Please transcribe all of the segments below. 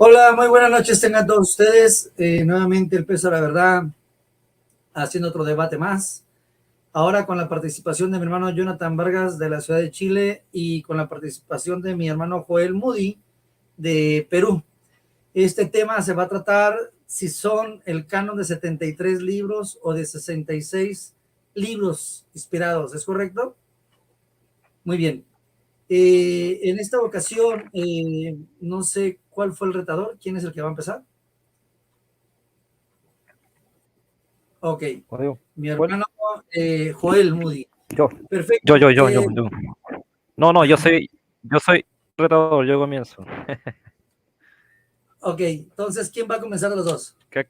Hola, muy buenas noches tengan todos ustedes. Nuevamente el peso de la verdad, haciendo otro debate más. Ahora con la participación de mi hermano Jonathan Vargas de la ciudad de Chile y con la participación de mi hermano Joel Moody de Perú. Este tema se va a tratar si son el canon de 73 libros o de 66 libros inspirados. ¿Es correcto? Muy bien. En esta ocasión, no sé cuál fue el retador. ¿Quién es el que va a empezar? Ok, Adiós. mi ¿Cuál? hermano Joel Moody. Yo. Perfecto. Yo. No, yo soy retador, yo comienzo. Ok, entonces, ¿quién va a comenzar de los dos? Que-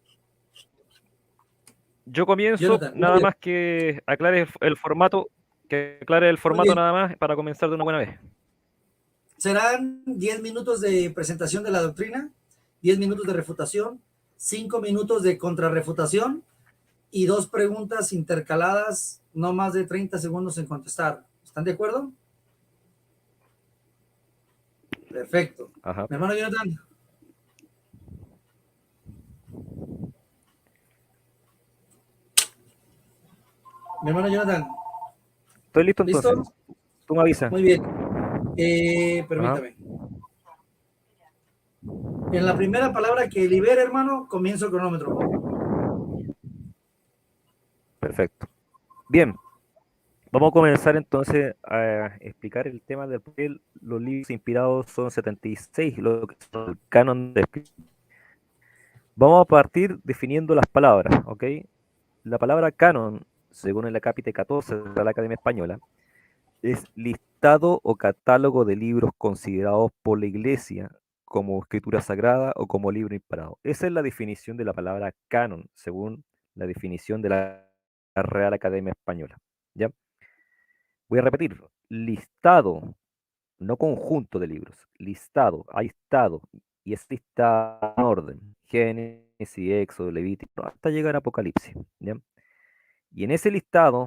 Yo comienzo Jonathan, muy nada bien. más que aclare el Muy formato bien. nada más para comenzar de una buena vez. Serán 10 minutos de presentación de la doctrina, 10 minutos de refutación, 5 minutos de contrarrefutación y dos preguntas intercaladas, no más de 30 segundos en contestar. ¿Están de acuerdo? Perfecto. Ajá. Mi hermano Jonathan. Mi hermano Jonathan. Estoy listo entonces. ¿Listo? Tú me avisas. Muy bien. Ajá. Permítame. En la primera palabra que libere, hermano, comienzo el cronómetro. Perfecto. Bien. Vamos a comenzar entonces a explicar el tema de por qué los libros inspirados son 76, lo que son el canon de. Vamos a partir definiendo las palabras, ¿ok? La palabra canon, según el acápite 14 de la Academia Española, es listado o catálogo de libros considerados por la Iglesia como escritura sagrada o como libro inspirado. Esa es la definición de la palabra canon, según la definición de la Real Academia Española. ¿Ya? Voy a repetirlo. Listado, no conjunto de libros. Listado, hay estado, y es listado en orden. Génesis, Éxodo, Levítico, hasta llegar a Apocalipsis. ¿Ya? Y en ese listado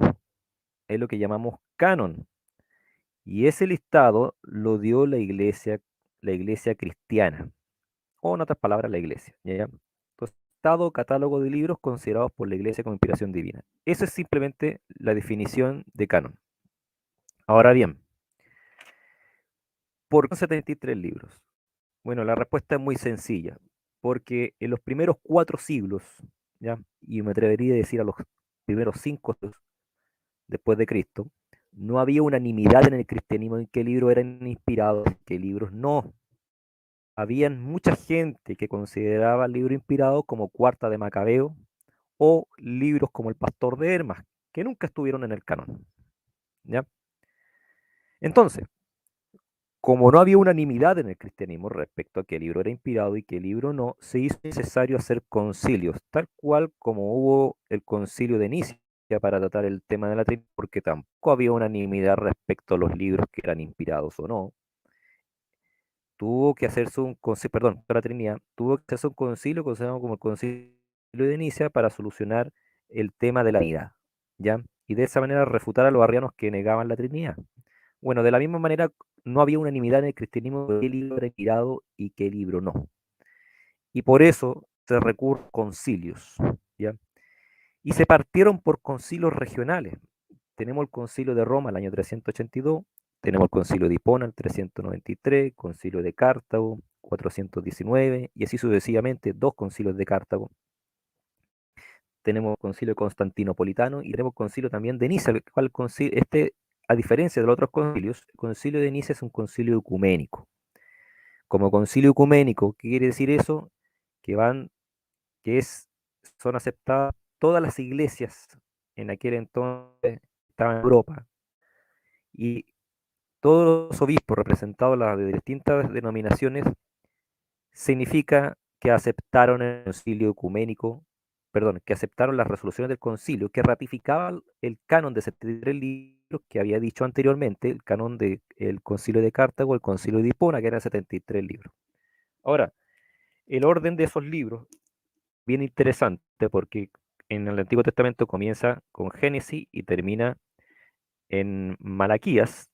es lo que llamamos canon. Y ese listado lo dio la iglesia cristiana, o en otras palabras, la iglesia. ¿Ya? Entonces, listado, catálogo de libros considerados por la iglesia como inspiración divina. Eso es simplemente la definición de canon. Ahora bien, ¿por qué 73 libros? Bueno, la respuesta es muy sencilla, porque en los primeros 4 siglos, ¿ya? Y me atrevería a decir a los primeros 5 después de Cristo, no había unanimidad en el cristianismo en qué libros eran inspirados, en qué libros no. Habían mucha gente que consideraba el libro inspirado como Cuarta de Macabeo o libros como El Pastor de Hermas, que nunca estuvieron en el canon. ¿Ya? Entonces, como no había unanimidad en el cristianismo respecto a qué libro era inspirado y qué libro no, se hizo necesario hacer concilios, tal cual como hubo el concilio de Nicea para tratar el tema de la Trinidad, porque tampoco había unanimidad respecto a los libros que eran inspirados o no. Tuvo que hacerse un concilio, perdón, la Trinidad, tuvo que hacerse un concilio conocido como el concilio de Nicea para solucionar el tema de la Trinidad, ¿ya? Y de esa manera refutar a los arrianos que negaban la Trinidad. Bueno, de la misma manera no había unanimidad en el cristianismo de qué libro era inspirado y qué libro no. Y por eso se recurre a concilios, ¿ya? Y se partieron por concilios regionales. Tenemos el concilio de Roma el año 382, tenemos el concilio de Hipona el 393, concilio de Cartago 419, y así sucesivamente, 2 concilios de Cartago. Tenemos el concilio constantinopolitano y tenemos el concilio también de Nicea, el cual concilio, a diferencia de los otros concilios, el concilio de Nicea es un concilio ecuménico. Como concilio ecuménico, ¿qué quiere decir eso? Que van, que es, son aceptadas todas las iglesias en aquel entonces estaban en Europa, y todos los obispos representados de distintas denominaciones, significa que aceptaron el concilio ecuménico, perdón, que aceptaron las resoluciones del concilio, que ratificaban el canon de 73 libros que había dicho anteriormente, el canon del concilio de Cartago, el concilio de Hipona, que eran 73 libros. Ahora, el orden de esos libros, bien interesante, porque en el Antiguo Testamento comienza con Génesis y termina en Malaquías,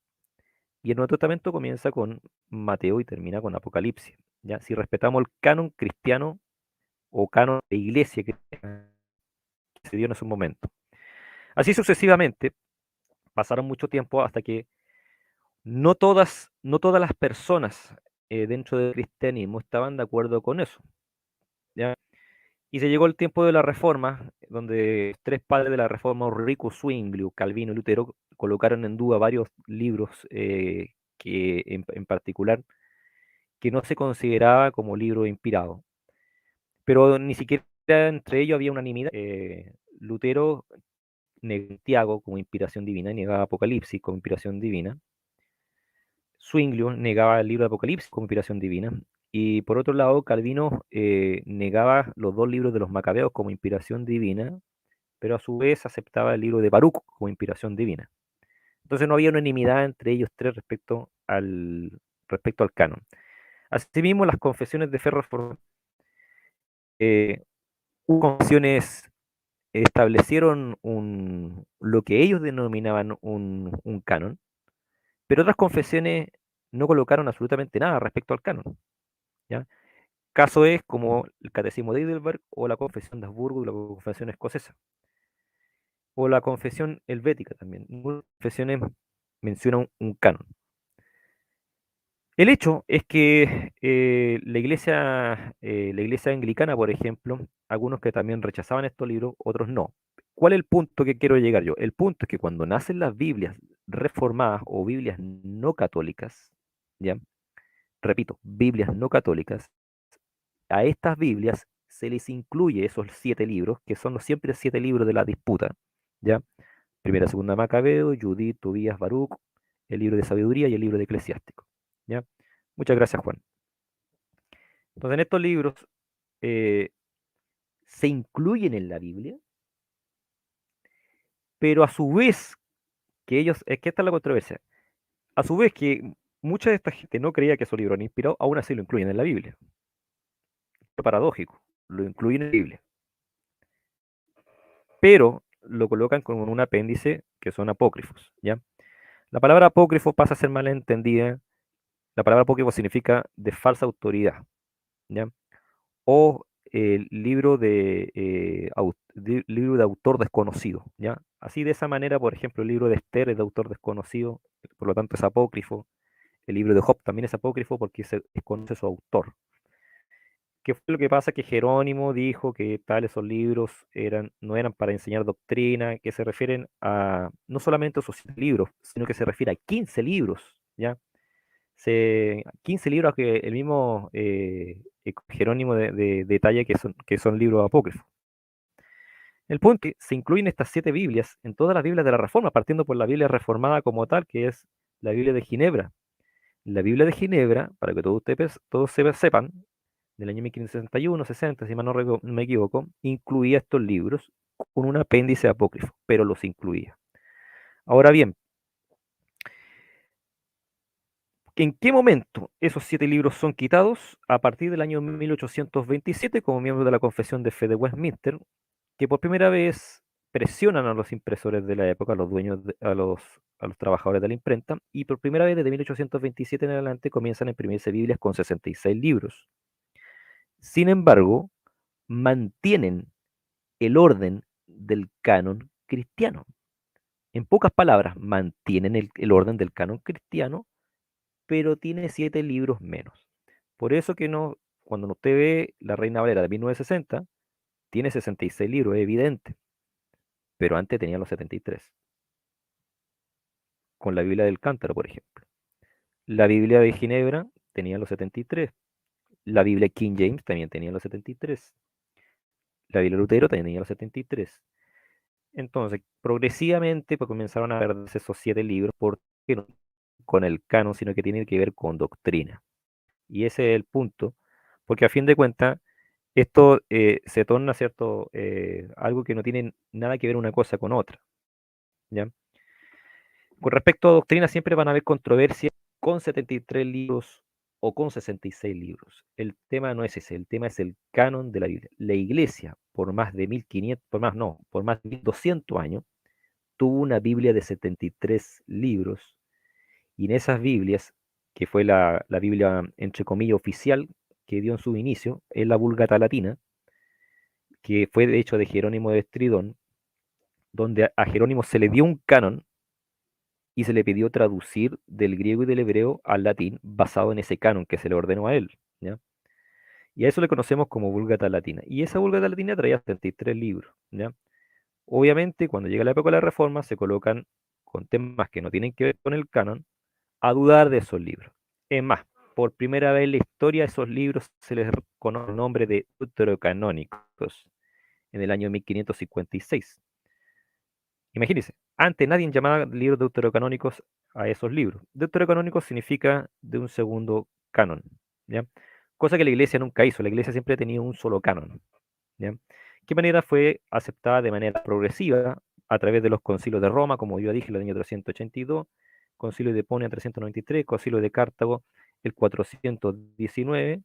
y el Nuevo Testamento comienza con Mateo y termina con Apocalipsis. ¿ya? Si respetamos el canon cristiano o canon de iglesia que se dio en ese momento. Así sucesivamente, pasaron mucho tiempo hasta que no todas las personas dentro del cristianismo estaban de acuerdo con eso, ¿ya? Y se llegó el tiempo de la Reforma, donde tres padres de la Reforma, Ulrico, Zwinglio, Calvino y Lutero, colocaron en duda varios libros que en particular que no se consideraba como libro inspirado. Pero ni siquiera entre ellos había unanimidad. Lutero negaba Tiago como inspiración divina y negaba Apocalipsis como inspiración divina. Zwinglio negaba el libro de Apocalipsis como inspiración divina. Y por otro lado, Calvino negaba los dos libros de los Macabeos como inspiración divina, pero a su vez aceptaba el libro de Baruch como inspiración divina. Entonces no había unanimidad entre ellos tres respecto al canon. Asimismo, las confesiones de fe reformadas, hubo confesiones establecieron lo que ellos denominaban un canon, pero otras confesiones no colocaron absolutamente nada respecto al canon, ¿ya? Caso es como el Catecismo de Heidelberg o la Confesión de Habsburgo y la Confesión escocesa, o la Confesión helvética también. Ninguna de las confesiones menciona un canon. El hecho es que la iglesia anglicana, por ejemplo, algunos que también rechazaban estos libros, otros no. ¿Cuál es el punto que quiero llegar yo? El punto es que cuando nacen las Biblias reformadas o Biblias no católicas, ¿ya? Repito, Biblias no católicas, a estas Biblias se les incluye esos 7 libros, que son los siempre 7 libros de la disputa, ¿ya? Primera, segunda Macabeo, Judith, Tobías, Baruch, el libro de sabiduría y el libro de eclesiástico, ¿ya? Muchas gracias, Juan. Entonces, en estos libros eh, se incluyen en la Biblia, pero a su vez, es que esta es la controversia, a su vez que mucha de esta gente no creía que esos libros eran inspirados, aún así lo incluyen en la Biblia. Es paradójico, lo incluyen en la Biblia, pero lo colocan con un apéndice que son apócrifos, ¿ya? La palabra apócrifo pasa a ser malentendida. La palabra apócrifo significa de falsa autoridad, ¿ya? O libro de autor desconocido, ¿ya? Así de esa manera, por ejemplo, el libro de Esther es de autor desconocido, por lo tanto es apócrifo. El libro de Job también es apócrifo porque se desconoce su autor. ¿Qué fue lo que pasa? Que Jerónimo dijo que tales esos libros no eran para enseñar doctrina, que se refieren a no solamente a esos 7 libros, sino que se refiere a 15 libros, ¿ya? 15 libros que el mismo Jerónimo detalla que son libros apócrifos. El punto es que se incluyen estas 7 Biblias en todas las Biblias de la Reforma, partiendo por la Biblia reformada como tal, que es la Biblia de Ginebra. La Biblia de Ginebra, para que todos sepan, del año 1561, 60, si mal no me equivoco, incluía estos libros con un apéndice apócrifo, pero los incluía. Ahora bien, ¿en qué momento esos 7 libros son quitados? A partir del año 1827, como miembro de la Confesión de Fe de Westminster, que por primera vez presionan a los impresores de la época, a los dueños, a los trabajadores de la imprenta, y por primera vez desde 1827 en adelante comienzan a imprimirse Biblias con 66 libros. Sin embargo, mantienen el orden del canon cristiano. En pocas palabras, mantienen el orden del canon cristiano, pero tiene 7 libros menos. Por eso que no, cuando usted ve La Reina Valera de 1960, tiene 66 libros, es evidente, pero antes tenía los 73, con la Biblia del Cántaro, por ejemplo. La Biblia de Ginebra tenía los 73, la Biblia King James también tenía los 73, la Biblia Lutero también tenía los 73. Entonces, progresivamente pues, comenzaron a perderse esos 7 libros, porque no con el canon, sino que tienen que ver con doctrina. Y ese es el punto, porque a fin de cuentas, esto se torna, ¿cierto? Algo que no tiene nada que ver una cosa con otra, ¿ya? Con respecto a doctrina, siempre van a haber controversias con 73 libros o con 66 libros. El tema no es ese, el tema es el canon de la Biblia. La iglesia, por más de 1500, por más de 1200 años, tuvo una Biblia de 73 libros, y en esas Biblias, que fue la Biblia, entre comillas, oficial, que dio en su inicio es la Vulgata Latina, que fue de hecho de Jerónimo de Estridón, donde a Jerónimo se le dio un canon y se le pidió traducir del griego y del hebreo al latín basado en ese canon que se le ordenó a él, ¿ya? Y a eso le conocemos como Vulgata Latina. Y esa Vulgata Latina traía 73 libros, ¿ya? Obviamente, cuando llega la época de la Reforma, se colocan con temas que no tienen que ver con el canon a dudar de esos libros. Es más, por primera vez en la historia, esos libros se les conoce el nombre de deuterocanónicos en el año 1556. Imagínense, antes nadie llamaba libros deuterocanónicos a esos libros. Deuterocanónicos significa de un segundo canon, ¿ya? Cosa que la iglesia nunca hizo. La iglesia siempre ha tenido un solo canon, ¿ya? ¿Qué manera fue aceptada de manera progresiva a través de los concilios de Roma, como yo dije, el año 382, concilio de Hiponia 393, concilio de Cartago el 419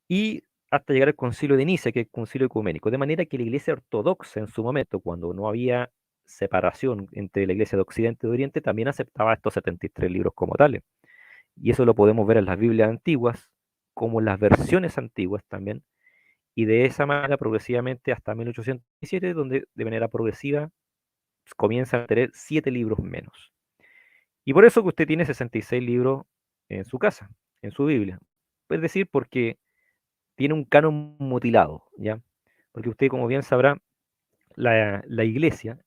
y hasta llegar al concilio de Nicea, que es el concilio ecuménico, de manera que la iglesia ortodoxa en su momento, cuando no había separación entre la iglesia de Occidente y de Oriente, también aceptaba estos 73 libros como tales. Y eso lo podemos ver en las Biblias antiguas, como en las versiones antiguas también, y de esa manera progresivamente hasta 1817, donde de manera progresiva comienza a tener 7 libros menos. Y por eso que usted tiene 66 libros en su casa, en su Biblia. Es decir, porque tiene un canon mutilado, ¿ya? Porque usted, como bien sabrá, la iglesia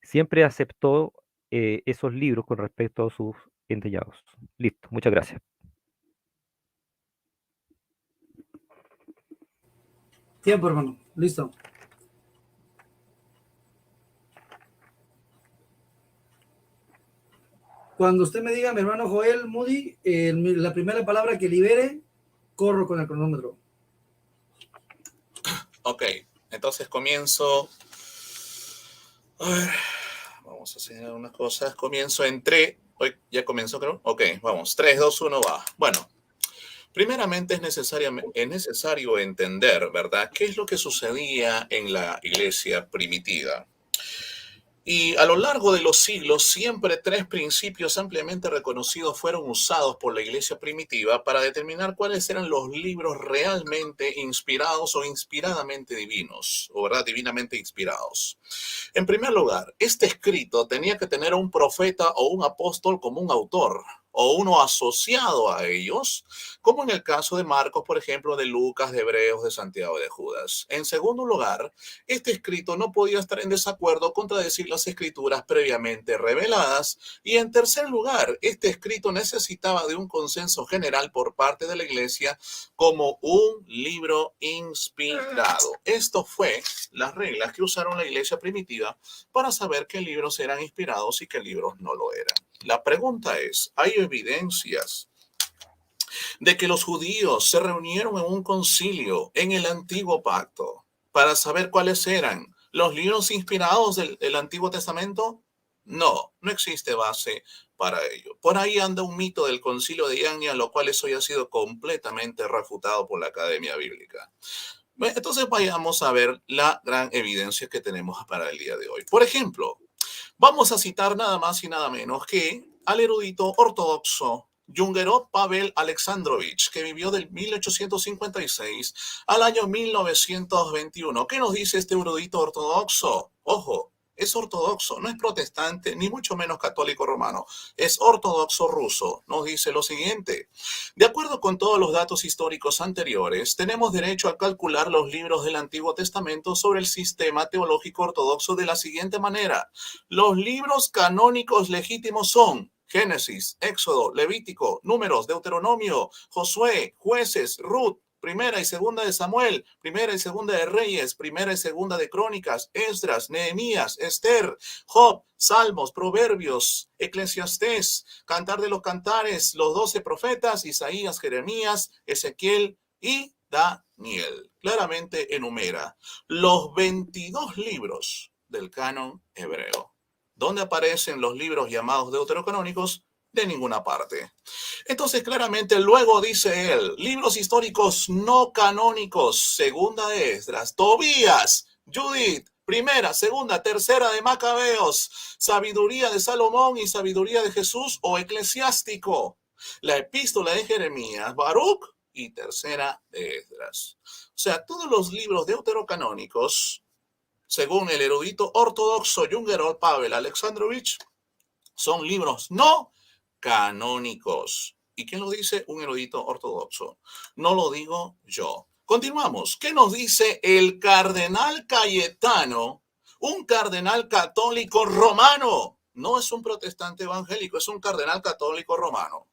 siempre aceptó esos libros con respecto a sus entrellados. Listo, muchas gracias. Tiempo, hermano. Listo. Cuando usted me diga, mi hermano Joel Moody, la primera palabra que libere, corro con el cronómetro. Ok, entonces comienzo. A ver, vamos a hacer unas cosas. Comienzo en 3. Hoy ya comienzo, creo. Ok, vamos. 3, 2, 1, va. Bueno, primeramente es necesario entender, ¿verdad? ¿Qué es lo que sucedía en la iglesia primitiva? Y a lo largo de los siglos, siempre 3 principios ampliamente reconocidos fueron usados por la iglesia primitiva para determinar cuáles eran los libros realmente inspirados o inspiradamente divinos, o ¿verdad? Divinamente inspirados. En primer lugar, este escrito tenía que tener un profeta o un apóstol como un autor, o uno asociado a ellos, como en el caso de Marcos, por ejemplo, de Lucas, de Hebreos, de Santiago, de Judas. En segundo lugar, este escrito no podía estar en desacuerdo o contradecir las escrituras previamente reveladas. Y en tercer lugar, este escrito necesitaba de un consenso general por parte de la iglesia como un libro inspirado. Esto fue las reglas que usaron la iglesia primitiva para saber qué libros eran inspirados y qué libros no lo eran. La pregunta es, ¿hay evidencias de que los judíos se reunieron en un concilio en el antiguo pacto para saber cuáles eran los libros inspirados del Antiguo Testamento? No, no existe base para ello. Por ahí anda un mito del concilio de Yagna, lo cual eso ya ha sido completamente refutado por la Academia Bíblica. Entonces vayamos a ver la gran evidencia que tenemos para el día de hoy. Por ejemplo, vamos a citar nada más y nada menos que al erudito ortodoxo Yungerot Pavel Alexandrovich, que vivió del 1856 al año 1921. ¿Qué nos dice este erudito ortodoxo? Ojo, es ortodoxo, no es protestante, ni mucho menos católico romano, es ortodoxo ruso. Nos dice lo siguiente: de acuerdo con todos los datos históricos anteriores, tenemos derecho a calcular los libros del Antiguo Testamento sobre el sistema teológico ortodoxo de la siguiente manera. Los libros canónicos legítimos son Génesis, Éxodo, Levítico, Números, Deuteronomio, Josué, Jueces, Ruth, Primera y Segunda de Samuel, Primera y Segunda de Reyes, Primera y Segunda de Crónicas, Esdras, Nehemías, Esther, Job, Salmos, Proverbios, Eclesiastés, Cantar de los Cantares, los 12 profetas, Isaías, Jeremías, Ezequiel y Daniel. Claramente enumera los 22 libros del canon hebreo. ¿Dónde aparecen los libros llamados deuterocanónicos? De ninguna parte. Entonces, claramente, luego dice él, libros históricos no canónicos, segunda de Esdras, Tobías, Judith, primera, segunda, tercera de Macabeos, sabiduría de Salomón y sabiduría de Jesús o eclesiástico, la epístola de Jeremías, Baruch y tercera de Esdras. O sea, todos los libros deuterocanónicos, según el erudito ortodoxo Jungerol Pavel Alexandrovich, son libros no canónicos. ¿Y quién lo dice? Un erudito ortodoxo. No lo digo yo. Continuamos. ¿Qué nos dice el cardenal Cayetano? Un cardenal católico romano. No es un protestante evangélico, es un cardenal católico romano.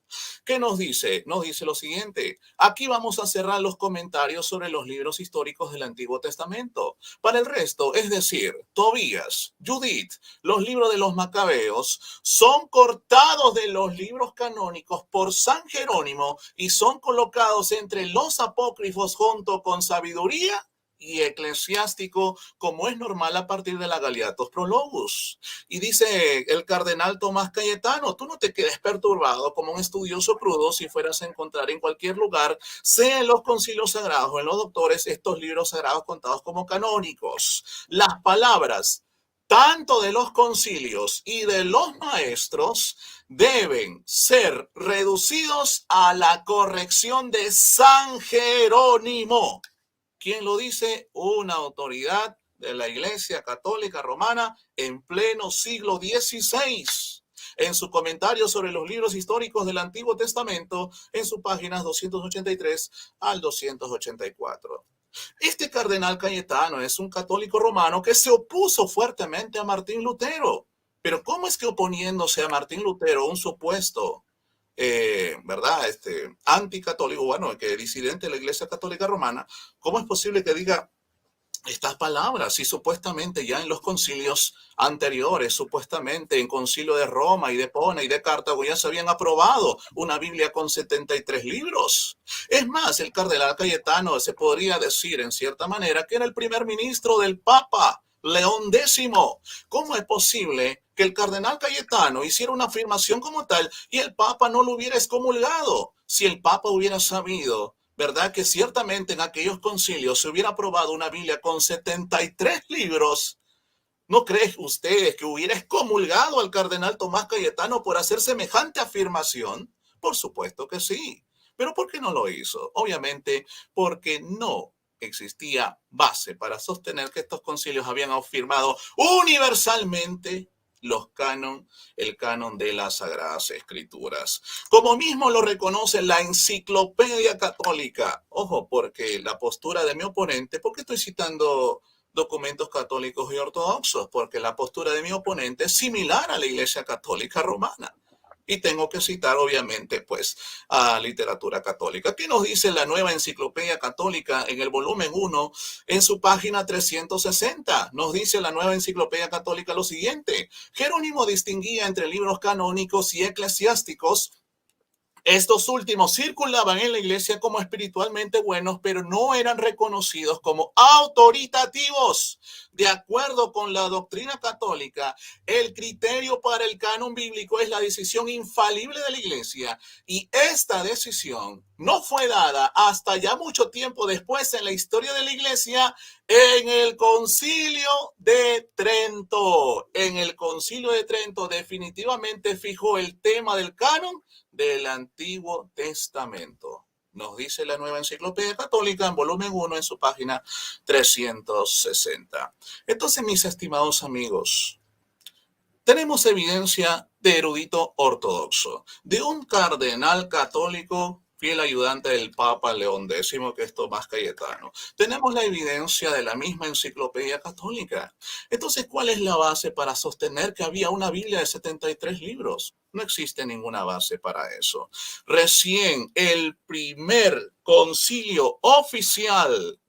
¿Qué nos dice? Nos dice lo siguiente. Aquí vamos a cerrar los comentarios sobre los libros históricos del Antiguo Testamento. Para el resto, es decir, Tobías, Judith, los libros de los Macabeos, son cortados de los libros canónicos por San Jerónimo y son colocados entre los apócrifos junto con Sabiduría y Eclesiástico, como es normal a partir de la Galeatos Prologus. Y dice el cardenal Tomás Cayetano, tú no te quedes perturbado como un estudioso crudo si fueras a encontrar en cualquier lugar, sea en los concilios sagrados o en los doctores, estos libros sagrados contados como canónicos. Las palabras tanto de los concilios y de los maestros deben ser reducidos a la corrección de San Jerónimo. ¿Quién lo dice? Una autoridad de la Iglesia Católica Romana en pleno siglo XVI. En su comentario sobre los libros históricos del Antiguo Testamento, en sus páginas 283 al 284. Este cardenal Cayetano es un católico romano que se opuso fuertemente a Martín Lutero. Pero ¿cómo es que oponiéndose a Martín Lutero, un supuesto ¿verdad? Anticatólico, bueno, que disidente de la Iglesia Católica Romana, ¿cómo es posible que diga estas palabras? Y supuestamente ya en los concilios anteriores, supuestamente en concilio de Roma y de Pona y de Cartago ya se habían aprobado una Biblia con 73 libros. Es más, el cardenal Cayetano se podría decir en cierta manera que era el primer ministro del Papa León X. ¿Cómo es posible que el cardenal Cayetano hiciera una afirmación como tal y el Papa no lo hubiera excomulgado? Si el Papa hubiera sabido, ¿verdad?, que ciertamente en aquellos concilios se hubiera aprobado una Biblia con 73 libros, ¿no creen ustedes que hubiera excomulgado al cardenal Tomás Cayetano por hacer semejante afirmación? Por supuesto que sí. ¿Pero por qué no lo hizo? Obviamente porque no existía base para sostener que estos concilios habían afirmado universalmente el canon de las Sagradas Escrituras, como mismo lo reconoce la Enciclopedia Católica. Ojo, porque la postura de mi oponente, ¿por qué estoy citando documentos católicos y ortodoxos? Porque la postura de mi oponente es similar a la Iglesia Católica Romana. Y tengo que citar, obviamente, pues, a literatura católica. ¿Qué nos dice la Nueva Enciclopedia Católica en el volumen 1, en su página 360? Nos dice la Nueva Enciclopedia Católica lo siguiente. Jerónimo distinguía entre libros canónicos y eclesiásticos. Estos últimos circulaban en la iglesia como espiritualmente buenos, pero no eran reconocidos como autoritativos. De acuerdo con la doctrina católica, el criterio para el canon bíblico es la decisión infalible de la iglesia, y esta decisión no fue dada hasta ya mucho tiempo después en la historia de la iglesia, en el Concilio de Trento. En el Concilio de Trento definitivamente fijó el tema del canon del Antiguo Testamento. Nos dice la Nueva Enciclopedia Católica en volumen 1 en su página 360. Entonces, mis estimados amigos, tenemos evidencia de erudito ortodoxo, de un cardenal católico fiel ayudante del Papa León X, que es Tomás Cayetano. Tenemos la evidencia de la misma Enciclopedia Católica. Entonces, ¿cuál es la base para sostener que había una Biblia de 73 libros? No existe ninguna base para eso. Recién el primer concilio oficial,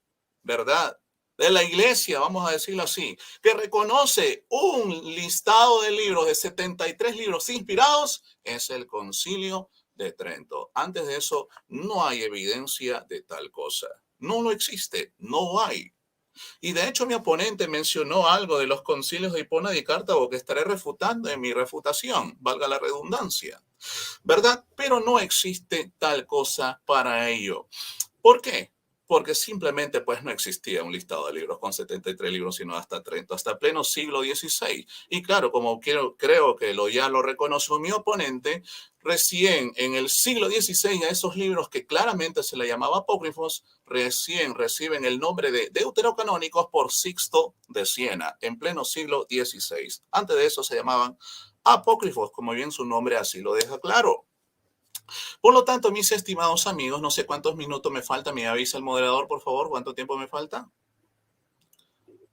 ¿verdad?, de la iglesia, vamos a decirlo así, que reconoce un listado de libros de 73 libros inspirados, es el Concilio de Trento. Antes de eso, no hay evidencia de tal cosa. No lo existe, no hay. Y de hecho mi oponente mencionó algo de los concilios de Hipona y Cartago que estaré refutando en mi refutación, valga la redundancia, ¿verdad? Pero no existe tal cosa para ello. ¿Por qué? porque simplemente pues no existía un listado de libros con 73 libros, sino hasta 30, hasta pleno siglo XVI. Y claro, como creo que ya lo reconoció mi oponente, recién en el siglo XVI a esos libros que claramente se le llamaba apócrifos, recién reciben el nombre de deuterocanónicos por Sixto de Siena, en pleno siglo XVI. Antes de eso se llamaban apócrifos, como bien su nombre así lo deja claro. Por lo tanto, mis estimados amigos, no sé cuántos minutos me falta. Me avisa el moderador, por favor, ¿cuánto tiempo me falta?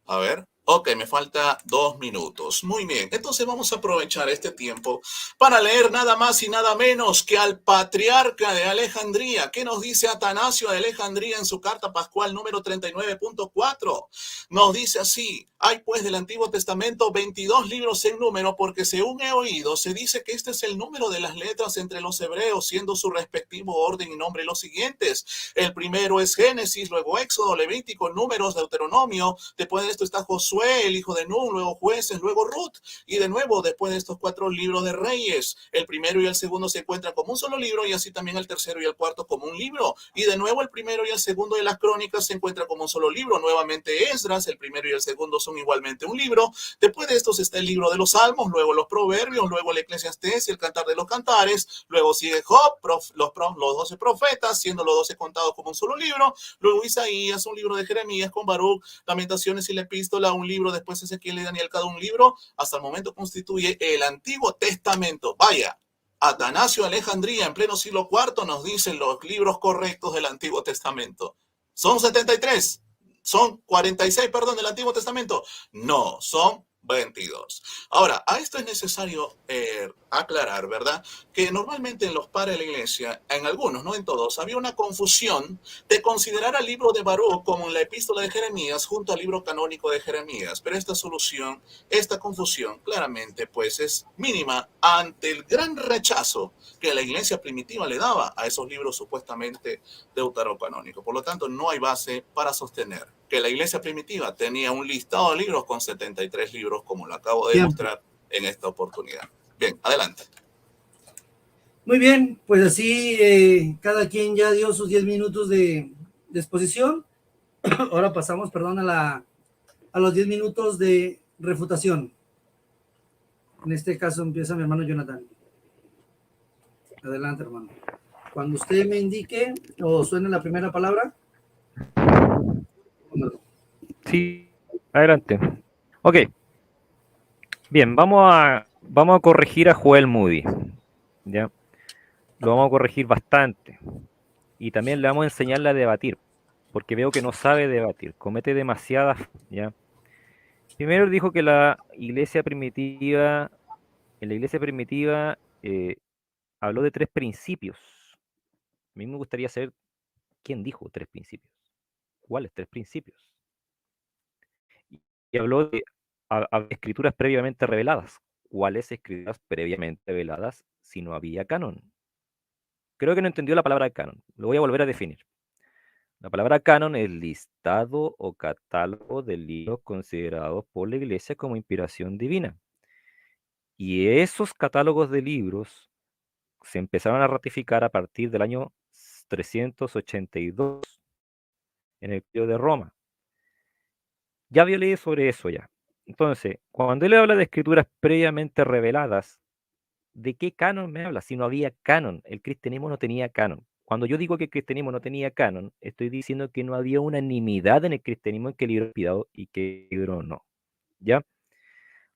A ver. Ok, me falta 2 minutos. Muy bien, entonces vamos a aprovechar este tiempo para leer nada más y nada menos que al patriarca de Alejandría. ¿Qué nos dice Atanasio de Alejandría en su carta pascual número 39.4? Nos dice así: hay pues del Antiguo Testamento 22 libros en número, porque según he oído, se dice que este es el número de las letras entre los hebreos, siendo su respectivo orden y nombre los siguientes. El primero es Génesis, luego Éxodo, Levítico, Números, Deuteronomio. Después de esto está Josué, el hijo de Nun, luego Jueces, luego Ruth. Y de nuevo, después de estos 4 libros de Reyes, el primero y el segundo se encuentran como un solo libro, y así también el tercero y el cuarto como un libro. Y de nuevo, el primero y el segundo de las Crónicas se encuentran como un solo libro. Nuevamente Esdras, el primero y el segundo son igualmente un libro. Después de estos está el libro de los Salmos, luego los Proverbios, luego el Eclesiastés y el Cantar de los Cantares. Luego sigue Job, los 12 profetas, siendo los 12 contados como un solo libro. Luego Isaías, un libro de Jeremías con Baruch, Lamentaciones y la Epístola, un libro. Después Ezequiel y Daniel, cada un libro. Hasta el momento constituye el Antiguo Testamento. Vaya, Atanasio de Alejandría en pleno siglo IV nos dicen los libros correctos del Antiguo Testamento. ¿Son 73? ¿Son 46, perdón, del Antiguo Testamento? No, son 22. Ahora, a esto es necesario aclarar, ¿verdad? Que normalmente en los padres de la iglesia, en algunos, no en todos, había una confusión de considerar al libro de Baruch como en la epístola de Jeremías junto al libro canónico de Jeremías. Pero esta confusión, claramente, pues es mínima ante el gran rechazo que la iglesia primitiva le daba a esos libros supuestamente deuterocanónicos. Por lo tanto, no hay base para sostener que la iglesia primitiva tenía un listado de libros con 73 libros, como lo acabo de demostrar en esta oportunidad. Bien, adelante. Muy bien, pues así cada quien ya dio sus 10 minutos de exposición. Ahora pasamos, perdón, a los 10 minutos de refutación. En este caso empieza mi hermano Jonathan. Adelante, hermano. Cuando usted me indique o suene la primera palabra. Sí, adelante. Ok. Bien, vamos a corregir a Joel Moody. ¿Ya? Lo vamos a corregir bastante. Y también le vamos a enseñarle a debatir, porque veo que no sabe debatir, comete demasiadas, ¿ya? Primero dijo que en la iglesia primitiva habló de 3 principios. A mí me gustaría saber quién dijo 3 principios. ¿Cuáles 3 principios? Y habló de escrituras previamente reveladas. ¿Cuáles escrituras previamente reveladas si no había canon? Creo que no entendió la palabra canon. Lo voy a volver a definir. La palabra canon es listado o catálogo de libros considerados por la Iglesia como inspiración divina. Y esos catálogos de libros se empezaron a ratificar a partir del año 382 en el periodo de Roma. Ya había leído sobre eso ya. Entonces, cuando él habla de escrituras previamente reveladas, ¿de qué canon me habla? Si no había canon, el cristianismo no tenía canon. Cuando yo digo que el cristianismo no tenía canon, estoy diciendo que no había unanimidad en el cristianismo en qué libro es inspirado y qué libro no. ¿Ya?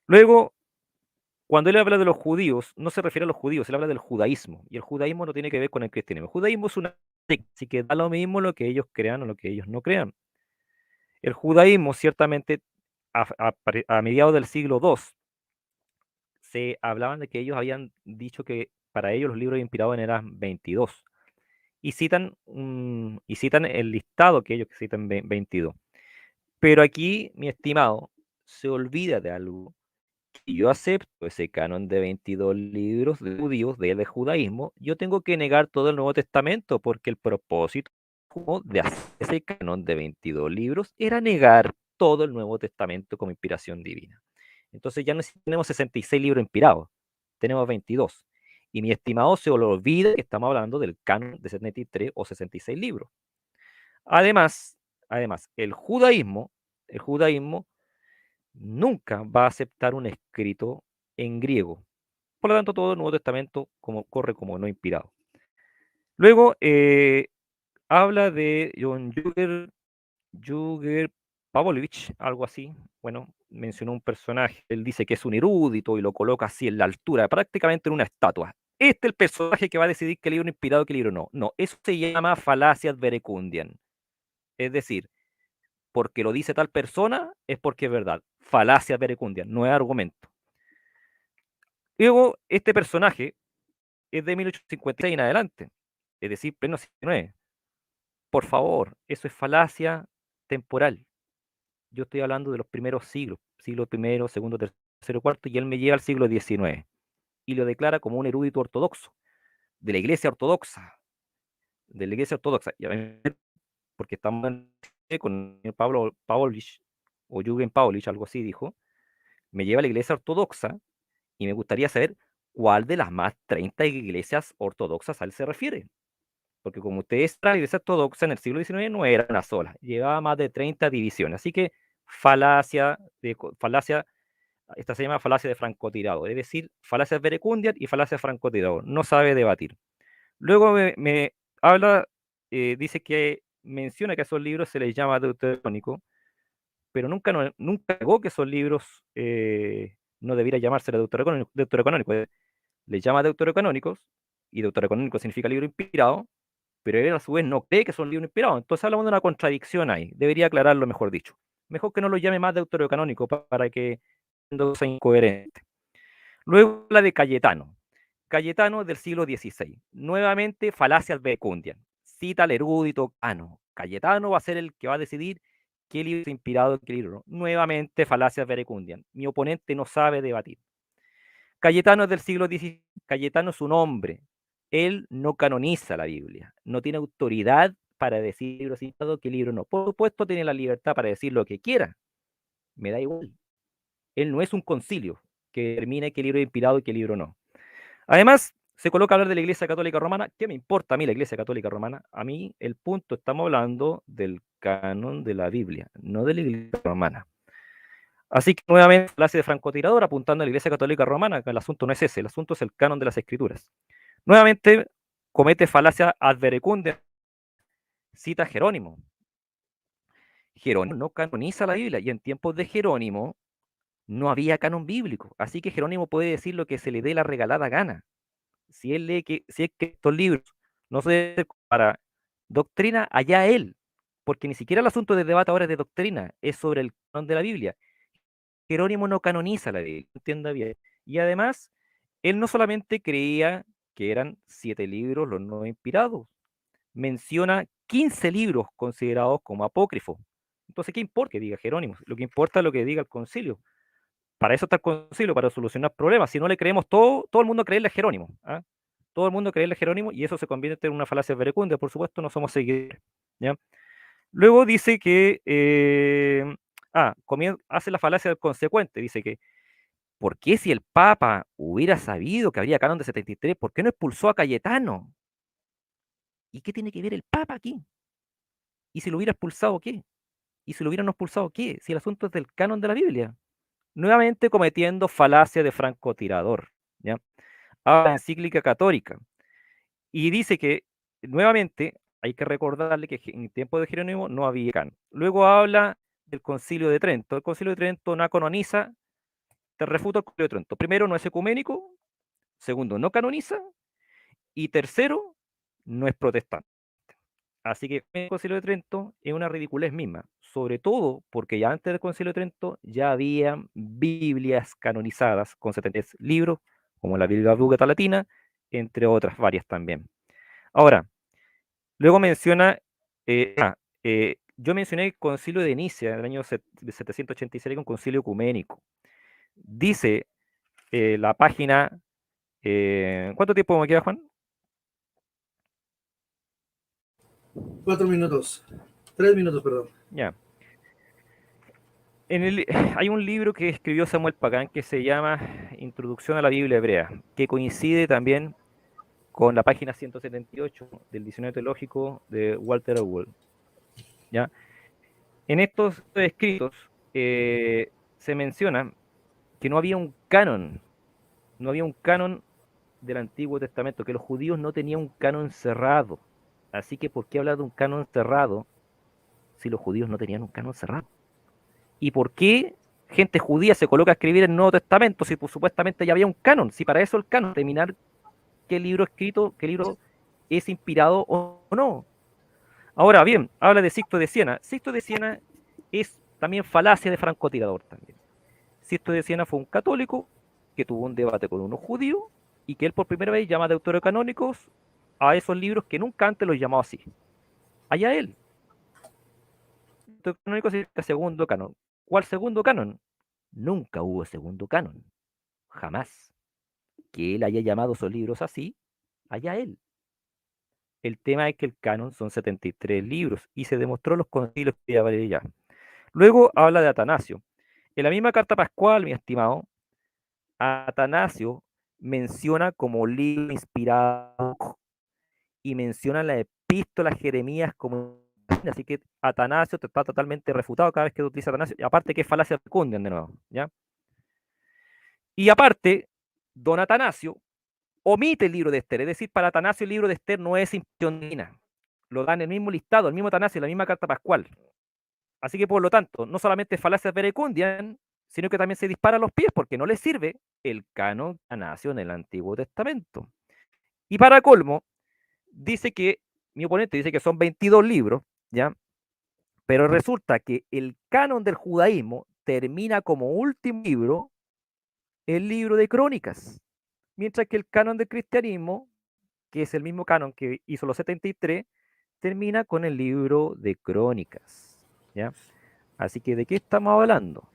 Luego, cuando él habla de los judíos, no se refiere a los judíos, él habla del judaísmo. Y el judaísmo no tiene que ver con el cristianismo. El judaísmo es una secta, así que da lo mismo lo que ellos crean o lo que ellos no crean. El judaísmo, ciertamente, a mediados del siglo II, se hablaban de que ellos habían dicho que para ellos los libros inspirados eran 22. Y citan el listado que ellos citan 22. Pero aquí, mi estimado, se olvida de algo. Si yo acepto ese canon de 22 libros de judíos del judaísmo, yo tengo que negar todo el Nuevo Testamento, porque el propósito de hacer ese canon de 22 libros era negar todo el Nuevo Testamento como inspiración divina. Entonces ya no tenemos 66 libros inspirados, tenemos 22. Y mi estimado se olvida que estamos hablando del canon de 73 o 66 libros. Además, el judaísmo nunca va a aceptar un escrito en griego. Por lo tanto, todo el Nuevo Testamento corre como no inspirado. Luego, habla de John Jürgen Pavlovich, algo así. Bueno, mencionó un personaje. Él dice que es un erudito y lo coloca así en la altura, prácticamente en una estatua. Este es el personaje que va a decidir qué libro es inspirado y qué libro no. No, eso se llama falacia verecundian. Es decir, porque lo dice tal persona es porque es verdad. Falacia verecundian, no es argumento. Luego, este personaje es de 1856 en adelante, es decir, pleno siglo XIX. Por favor, eso es falacia temporal. Yo estoy hablando de los primeros siglos, siglo I, segundo, tercero, cuarto, y él me lleva al siglo XIX y lo declara como un erudito ortodoxo, de la iglesia ortodoxa, porque estamos con Pablo Pavlovich, o Jürgen Pavlovich, algo así dijo, me lleva a la iglesia ortodoxa y me gustaría saber cuál de las más 30 iglesias ortodoxas a él se refiere. Porque como ustedes saben, la iglesia ortodoxa en el siglo XIX no era una sola, llevaba más de 30 divisiones. Así que falacia, esta se llama falacia de francotirador, es decir, falacia verecundian y falacia francotirador, no sabe debatir. Luego me habla, dice que menciona que a esos libros se les llama deuterocanónico, pero nunca negó que esos libros no debiera llamarse deuterocanónico. Les llama deuterocanónicos, y deuterocanónico significa libro inspirado, pero él a su vez no cree que son libros inspirados. Entonces hablamos de una contradicción ahí. Debería aclararlo mejor dicho. Mejor que no lo llame más deuterocanónico para que no sea incoherente. Luego la de Cayetano. Cayetano del siglo XVI. Nuevamente falacias verecundian. Cita al erudito Cano. Cayetano va a ser el que va a decidir qué libro es inspirado y qué libro no. Nuevamente falacias verecundian. Mi oponente no sabe debatir. Cayetano es del siglo XVI. Cayetano es un hombre. Él no canoniza la Biblia. No tiene autoridad para decir libro citado qué libro no. Por supuesto, tiene la libertad para decir lo que quiera. Me da igual. Él no es un concilio que determine qué libro es inspirado y qué libro no. Además, se coloca a hablar de la Iglesia Católica Romana. ¿Qué me importa a mí la Iglesia Católica Romana? A mí el punto, estamos hablando del canon de la Biblia, no de la Iglesia Romana. Así que nuevamente, clase de francotirador apuntando a la Iglesia Católica Romana, que el asunto no es ese, el asunto es el canon de las Escrituras. Nuevamente, comete falacia ad verecundiam, cita a Jerónimo. Jerónimo no canoniza la Biblia, y en tiempos de Jerónimo no había canon bíblico, así que Jerónimo puede decir lo que se le dé la regalada gana. Si es que estos libros no se deben para doctrina, allá él, porque ni siquiera el asunto de debate ahora es de doctrina, es sobre el canon de la Biblia. Jerónimo no canoniza la Biblia, entienda bien. Y además, él no solamente creía que eran 7 libros los no inspirados, menciona 15 libros considerados como apócrifos. Entonces, ¿qué importa que diga Jerónimo? Lo que importa es lo que diga el concilio. Para eso está el concilio, para solucionar problemas. Si no le creemos todo el mundo creerle a Jerónimo. ¿Ah? Todo el mundo creerle a Jerónimo y eso se convierte en una falacia verecunda. Por supuesto, no somos seguidores. ¿Ya? Luego dice que hace la falacia del consecuente. Dice que, ¿por qué si el Papa hubiera sabido que habría canon de 73, por qué no expulsó a Cayetano? ¿Y qué tiene que ver el Papa aquí? ¿Y si lo hubiera expulsado qué? ¿Y si lo hubieran expulsado qué? Si el asunto es del canon de la Biblia. Nuevamente cometiendo falacia de francotirador. ¿Ya? Habla encíclica católica. Y dice que, nuevamente, hay que recordarle que en el tiempo de Jerónimo no había canon. Luego habla del Concilio de Trento. El Concilio de Trento no canoniza, te refuta el Concilio de Trento. Primero, no es ecuménico. Segundo, no canoniza. Y tercero, no es protestante. Así que el Concilio de Trento es una ridiculez misma, sobre todo porque ya antes del Concilio de Trento ya había Biblias canonizadas con 73 libros, como la Biblia Vulgata Latina, entre otras varias también. Ahora, luego menciona, yo mencioné el Concilio de Nicea del año 786, que es un concilio ecuménico. Dice la página, ¿cuánto tiempo me queda, Juan? 4 minutos. 3 minutos, perdón. Ya. Hay un libro que escribió Samuel Pagán que se llama Introducción a la Biblia Hebrea, que coincide también con la página 178 del Diccionario Teológico de Walter Awell. ¿ya? En estos escritos se menciona que no había un canon, no había un canon del Antiguo Testamento, que los judíos no tenían un canon cerrado. Así que, ¿por qué hablar de un canon cerrado si los judíos no tenían un canon cerrado? ¿Y por qué gente judía se coloca a escribir el Nuevo Testamento si pues, supuestamente ya había un canon? Si para eso el canon, determinar qué libro escrito, qué libro es inspirado o no. Ahora bien, habla de Sixto de Siena. Sixto de Siena es también falacia de francotirador también. Sixto de Siena fue un católico que tuvo un debate con unos judíos y que él por primera vez llama deuterocanónicos a esos libros que nunca antes los llamaba así. Allá él. Deuterocanónico significa segundo canon. ¿Cuál segundo canon? Nunca hubo segundo canon. Jamás. Que él haya llamado esos libros así, allá él. El tema es que el canon son 73 libros y se demostró los concilios que ya. Luego habla de Atanasio. En la misma carta pascual, mi estimado, Atanasio menciona como libro inspirado y menciona la epístola a Jeremías como. Así que Atanasio está totalmente refutado cada vez que utiliza Atanasio. Y aparte que es falacia secundian de nuevo. ¿Ya? Y aparte, don Atanasio omite el libro de Esther. Es decir, para Atanasio el libro de Esther no es inspiración divina. Lo da en el mismo listado, el mismo Atanasio, en la misma carta pascual. Así que, por lo tanto, no solamente falacias verecundian, sino que también se dispara a los pies porque no le sirve el canon Atanasio en el Antiguo Testamento. Y para colmo, dice que, mi oponente dice que son 22 libros, ¿ya? Pero resulta que el canon del judaísmo termina como último libro el libro de Crónicas, mientras que el canon del cristianismo, que es el mismo canon que hizo los 73, termina con el libro de Crónicas, ¿ya? Así que, ¿de qué estamos hablando?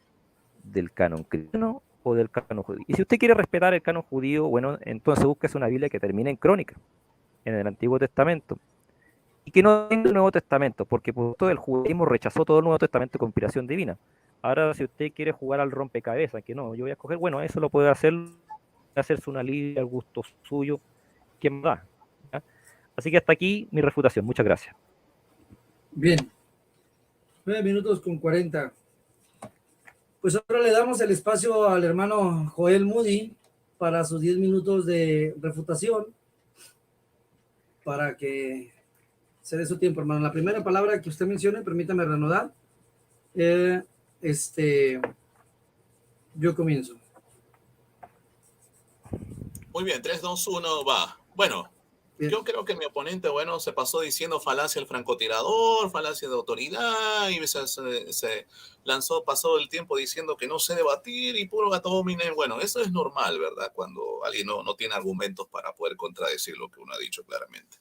¿Del canon cristiano o del canon judío? Y si usted quiere respetar el canon judío, bueno, entonces búsquese una Biblia que termine en Crónicas, en el Antiguo Testamento, y que no tenga el Nuevo Testamento, porque por todo el judaísmo rechazó todo el Nuevo Testamento con inspiración divina. Ahora, si usted quiere jugar al rompecabezas, que no, yo voy a escoger, bueno, eso lo puede hacer, hacerse una línea al gusto suyo, ¿quién da? ¿Ya? Así que hasta aquí mi refutación. Muchas gracias. Bien, 9 minutos con 40. Pues ahora le damos el espacio al hermano Joel Moody para sus 10 minutos de refutación, para que se dé su tiempo, hermano. La primera palabra que usted mencione, permítame reanudar. Yo comienzo. Muy bien, 3, 2, 1, va. Bueno, Bien. yo creo que mi oponente, bueno, se pasó diciendo falacia el francotirador, falacia de autoridad, y se lanzó, pasó el tiempo diciendo que no sé debatir y puro gato hominem. Bueno, eso es normal, ¿verdad? Cuando alguien no tiene argumentos para poder contradecir lo que uno ha dicho claramente.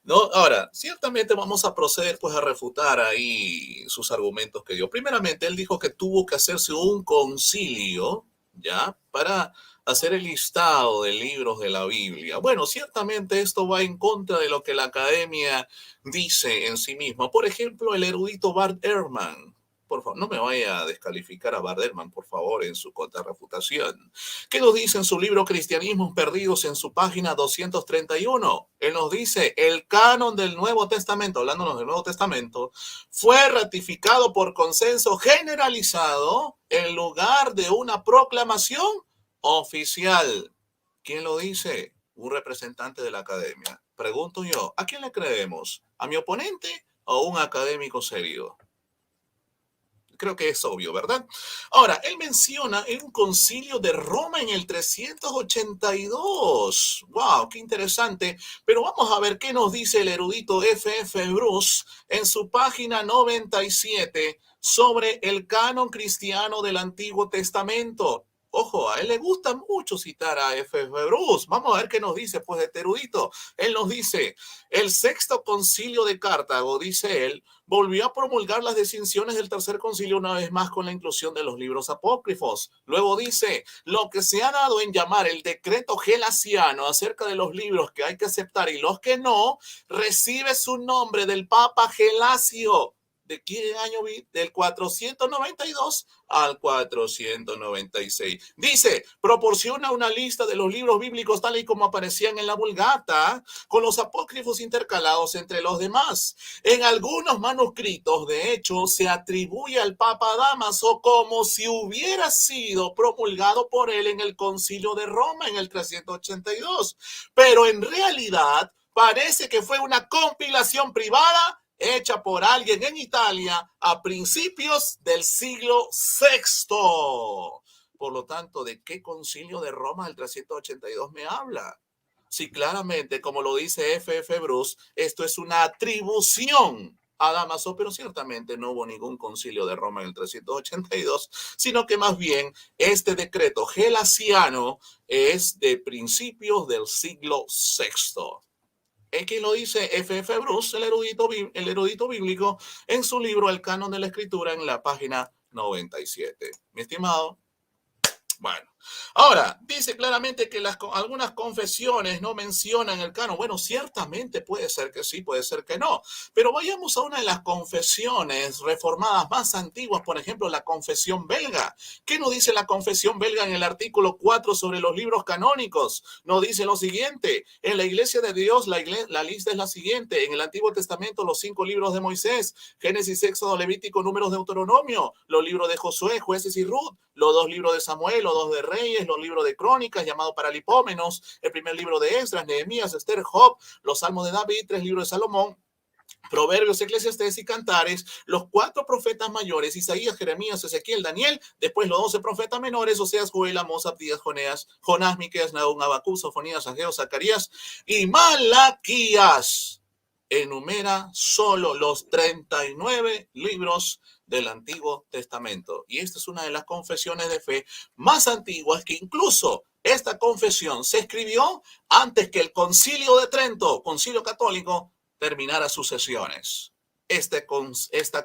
¿No? Ahora, ciertamente vamos a proceder pues a refutar ahí sus argumentos que dio. Primeramente, él dijo que tuvo que hacerse un concilio, ¿ya? Para hacer el listado de libros de la Biblia. Bueno, ciertamente esto va en contra de lo que la academia dice en sí misma. Por ejemplo, el erudito Bart Ehrman. Por favor, no me vaya a descalificar a Bart Ehrman, por favor, en su contrarrefutación. ¿Qué nos dice en su libro Cristianismos Perdidos en su página 231? Él nos dice, el canon del Nuevo Testamento, hablándonos del Nuevo Testamento, fue ratificado por consenso generalizado en lugar de una proclamación oficial. ¿Quién lo dice? Un representante de la academia. Pregunto yo, ¿a quién le creemos? ¿A mi oponente o a un académico serio? Creo que es obvio, ¿verdad? Ahora, él menciona en un concilio de Roma en el 382. ¡Wow! ¡Qué interesante! Pero vamos a ver qué nos dice el erudito F.F. Bruce en su página 97 sobre el canon cristiano del Antiguo Testamento. Ojo, a él le gusta mucho citar a F.F. Bruce. Vamos a ver qué nos dice, pues, este erudito. Él nos dice, el sexto concilio de Cartago, dice él, volvió a promulgar las distinciones del tercer concilio una vez más con la inclusión de los libros apócrifos. Luego dice, lo que se ha dado en llamar el decreto gelasiano acerca de los libros que hay que aceptar y los que no, recibe su nombre del Papa Gelasio. ¿De qué año vi? Del 492 al 496. Dice, proporciona una lista de los libros bíblicos tal y como aparecían en la Vulgata, con los apócrifos intercalados entre los demás. En algunos manuscritos, de hecho, se atribuye al Papa Dámaso como si hubiera sido promulgado por él en el Concilio de Roma en el 382. Pero en realidad parece que fue una compilación privada hecha por alguien en Italia a principios del siglo VI. Por lo tanto, ¿de qué concilio de Roma del 382 me habla? Sí, claramente, como lo dice F.F. Bruce, esto es una atribución a Dámaso, pero ciertamente no hubo ningún concilio de Roma en el 382, sino que más bien este decreto gelasiano es de principios del siglo VI. Es que lo dice F.F. Bruce, el erudito bíblico, en su libro El Canon de la Escritura, en la página 97. Mi estimado, bueno, ahora, dice claramente que algunas confesiones no mencionan el canon. Bueno, ciertamente puede ser que sí, puede ser que no. Pero vayamos a una de las confesiones reformadas más antiguas, por ejemplo, la confesión belga. ¿Qué nos dice la confesión belga en el artículo 4 sobre los libros canónicos? Nos dice lo siguiente: en la Iglesia de Dios, la lista es la siguiente. En el Antiguo Testamento, los 5 libros de Moisés: Génesis, Éxodo, Levítico, Números, Deuteronomio; los libros de Josué, Jueces y Ruth; los 2 libros de Samuel, los 2 de Reyes; los libros de Crónicas, llamado Paralipómenos; el primer libro de Esdras, Nehemías, Esther, Job; los Salmos de David; 3 libros de Salomón; Proverbios, Eclesiastés y Cantares; los 4 profetas mayores: Isaías, Jeremías, Ezequiel, Daniel; después los 12 profetas menores: Oseas, Joel, Amós, Abdías, Jonás, Miqueas, Nahum, Habacuc, Sofonías, Ageo, Zacarías y Malaquías. Enumera solo los 39 libros del Antiguo Testamento. Y esta es una de las confesiones de fe más antiguas, que incluso esta confesión se escribió antes que el Concilio de Trento, Concilio Católico, terminara sus sesiones. Esta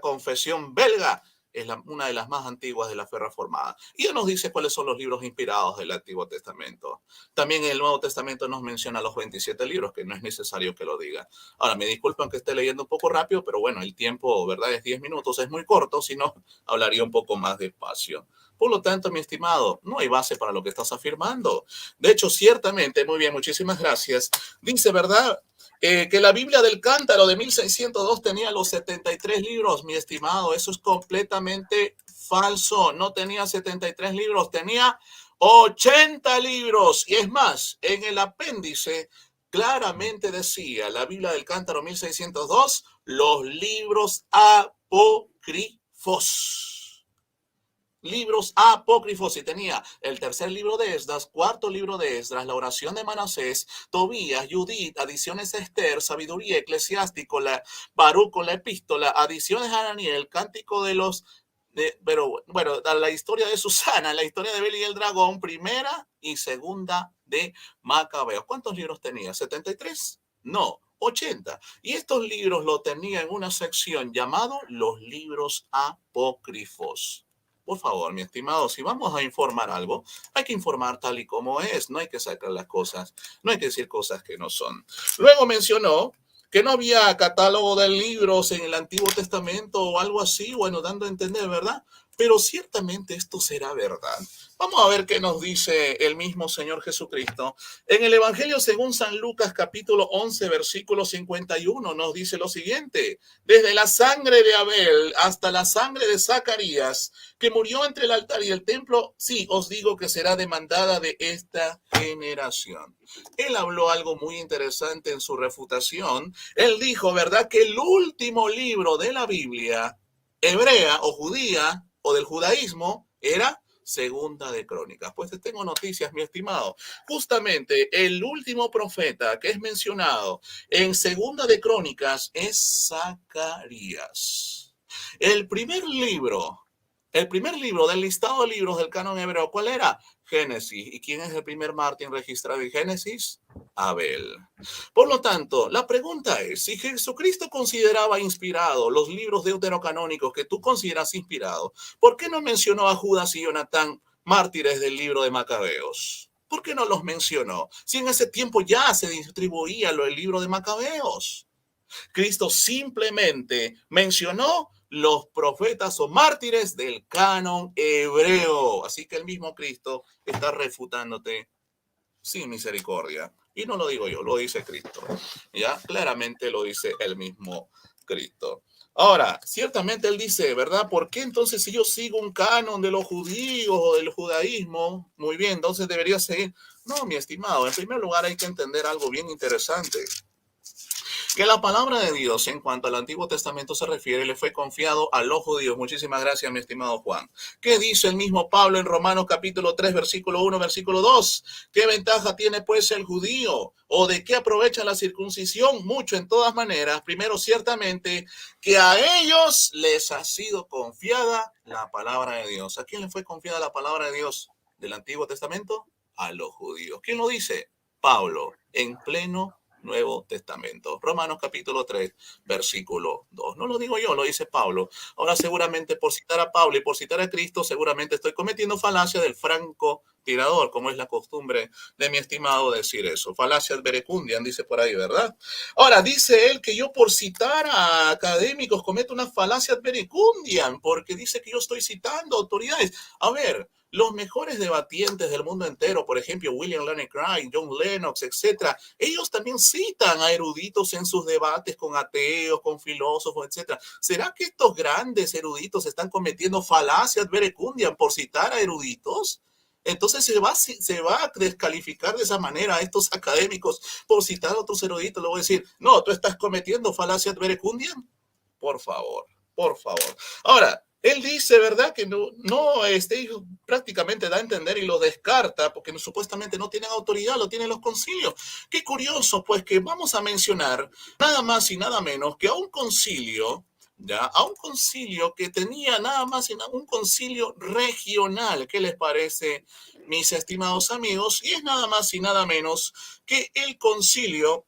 confesión belga es una de las más antiguas de la fe reformada. Y él nos dice cuáles son los libros inspirados del Antiguo Testamento. También en el Nuevo Testamento nos menciona los 27 libros, que no es necesario que lo diga. Ahora, me disculpan que esté leyendo un poco rápido, pero bueno, el tiempo, ¿verdad? Es 10 minutos, es muy corto, si no, hablaría un poco más despacio. Por lo tanto, mi estimado, no hay base para lo que estás afirmando. De hecho, ciertamente, muy bien, muchísimas gracias. Dice, ¿verdad?, que la Biblia del Cántaro de 1602 tenía los 73 libros, mi estimado. Eso es completamente falso. No tenía 73 libros, tenía 80 libros. Y es más, en el apéndice claramente decía la Biblia del Cántaro 1602, los libros apócrifos. Libros apócrifos, y tenía el 3er libro de Esdras, 4º libro de Esdras, la oración de Manasés, Tobías, Judith, adiciones a Esther, sabiduría eclesiástico, la Baruch con la epístola, adiciones a Daniel, cántico de los, pero bueno, la historia de Susana, la historia de Bel y el dragón, 1ª y 2ª de Macabeos. ¿Cuántos libros tenía? ¿73? No, 80. Y estos libros lo tenía en una sección llamado los libros apócrifos. Por favor, mi estimado, si vamos a informar algo, hay que informar tal y como es. No hay que sacar las cosas, no hay que decir cosas que no son. Luego mencionó que no había catálogo de libros en el Antiguo Testamento o algo así, bueno, dando a entender, ¿verdad? Pero ciertamente esto será verdad. Vamos a ver qué nos dice el mismo Señor Jesucristo. En el Evangelio según San Lucas, capítulo 11, versículo 51, nos dice lo siguiente: desde la sangre de Abel hasta la sangre de Zacarías, que murió entre el altar y el templo, sí, os digo que será demandada de esta generación. Él habló algo muy interesante en su refutación. Él dijo, ¿verdad?, que el último libro de la Biblia hebrea o judía o del judaísmo era Segunda de Crónicas. Pues te tengo noticias, mi estimado. Justamente el último profeta que es mencionado en Segunda de Crónicas es Zacarías. El primer libro del listado de libros del canon hebreo, ¿cuál era? Génesis. ¿Y quién es el primer mártir registrado en Génesis? Abel. Por lo tanto, la pregunta es, si Jesucristo consideraba inspirado los libros deuterocanónicos que tú consideras inspirados, ¿por qué no mencionó a Judas y Jonatán, mártires del libro de Macabeos? ¿Por qué no los mencionó? Si en ese tiempo ya se distribuía el libro de Macabeos. Cristo simplemente mencionó los profetas o mártires del canon hebreo. Así que el mismo Cristo está refutándote sin misericordia. Y no lo digo yo, lo dice Cristo. Ya claramente lo dice el mismo Cristo. Ahora, ciertamente él dice, ¿verdad? ¿Por qué entonces si yo sigo un canon de los judíos o del judaísmo? Muy bien, entonces debería seguir. No, mi estimado, en primer lugar hay que entender algo bien interesante. Que la palabra de Dios en cuanto al Antiguo Testamento se refiere le fue confiado a los judíos. Muchísimas gracias, mi estimado Juan. ¿Qué dice el mismo Pablo en Romanos capítulo 3, versículo 1, versículo 2? ¿Qué ventaja tiene pues el judío? ¿O de qué aprovecha la circuncisión? Mucho en todas maneras. Primero, ciertamente, que a ellos les ha sido confiada la palabra de Dios. ¿A quién le fue confiada la palabra de Dios del Antiguo Testamento? A los judíos. ¿Quién lo dice? Pablo, en pleno Nuevo Testamento. Romanos capítulo 3, versículo 2. No lo digo yo, lo dice Pablo. Ahora seguramente por citar a Pablo y por citar a Cristo, seguramente estoy cometiendo falacia del franco tirador, como es la costumbre de mi estimado decir eso. Falacia verecundiam, dice por ahí, ¿verdad? Ahora, dice él que yo por citar a académicos cometo una falacia verecundiam, porque dice que yo estoy citando autoridades. A ver, los mejores debatientes del mundo entero, por ejemplo, William Lane Craig, John Lennox, etcétera, ellos también citan a eruditos en sus debates con ateos, con filósofos, etcétera. ¿Será que estos grandes eruditos están cometiendo falacias verecundiam por citar a eruditos? Entonces se va a descalificar de esa manera a estos académicos por citar a otros eruditos. Le voy a decir, no, tú estás cometiendo falacias verecundiam. Por favor, por favor. Ahora, él dice, ¿verdad? Que prácticamente da a entender y lo descarta porque supuestamente no tienen autoridad, lo tienen los concilios. Qué curioso, pues, que vamos a mencionar nada más y nada menos que a un concilio, ¿ya? A un concilio que tenía nada más y nada, un concilio regional. ¿Qué les parece, mis estimados amigos? Y es nada más y nada menos que el concilio,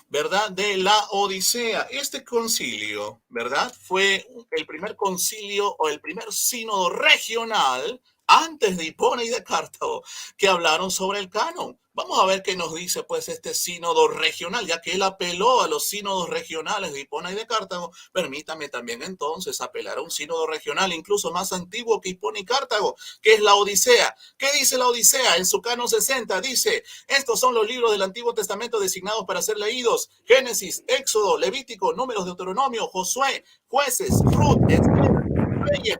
¿verdad? De la Odisea. Este concilio, ¿verdad? Fue el primer concilio o el primer sínodo regional antes de Hipona y de Cartago que hablaron sobre el canon. Vamos a ver qué nos dice pues este sínodo regional, ya que él apeló a los sínodos regionales de Hipona y de Cartago. Permítame también entonces apelar a un sínodo regional incluso más antiguo que Hipona y Cartago, que es la Odisea. ¿Qué dice la Odisea? En su canon 60 dice, estos son los libros del Antiguo Testamento designados para ser leídos: Génesis, Éxodo, Levítico, Números, Deuteronomio, Josué, Jueces, Ruth, Reyes,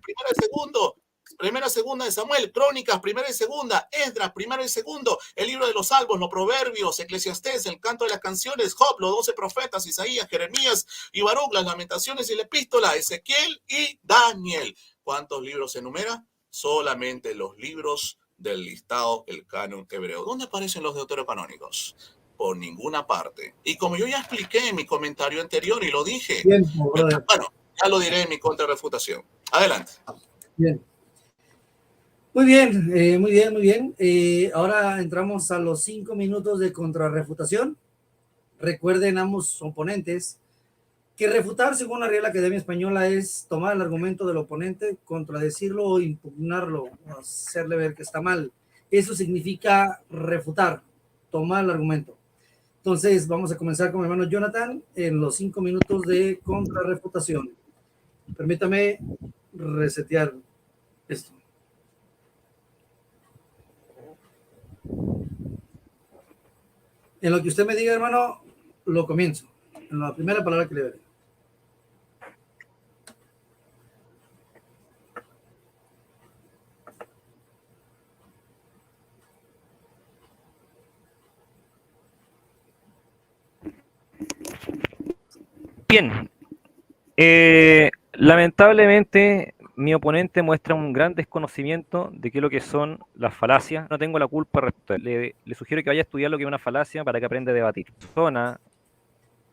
primera, segunda de Samuel, Crónicas, primera y segunda, Esdras, primero y segundo, el libro de los Salmos, los Proverbios, Eclesiastés, el canto de las canciones, Job, los 12 profetas, Isaías, Jeremías y Baruch, las Lamentaciones y la Epístola, Ezequiel y Daniel. ¿Cuántos libros se enumera? Solamente los libros del listado, el canon hebreo. ¿Dónde aparecen los deuterocanónicos? Por ninguna parte. Y como yo ya expliqué en mi comentario anterior y lo dije, Bien, bueno, ya lo diré en mi contrarrefutación. Adelante. Bien. Muy bien, muy bien, muy bien. Ahora entramos a los 5 minutos de contrarrefutación. Recuerden ambos oponentes que refutar, según la Real Academia Española, es tomar el argumento del oponente, contradecirlo o impugnarlo, o hacerle ver que está mal. Eso significa refutar, tomar el argumento. Entonces, vamos a comenzar con mi hermano Jonathan en los 5 minutos de contrarrefutación. Permítame resetear esto. En lo que usted me diga, hermano, lo comienzo. En la primera palabra que le veré. Bien. Lamentablemente, mi oponente muestra un gran desconocimiento de qué es lo que son las falacias. No tengo la culpa respecto a él. Le sugiero que vaya a estudiar lo que es una falacia para que aprenda a debatir.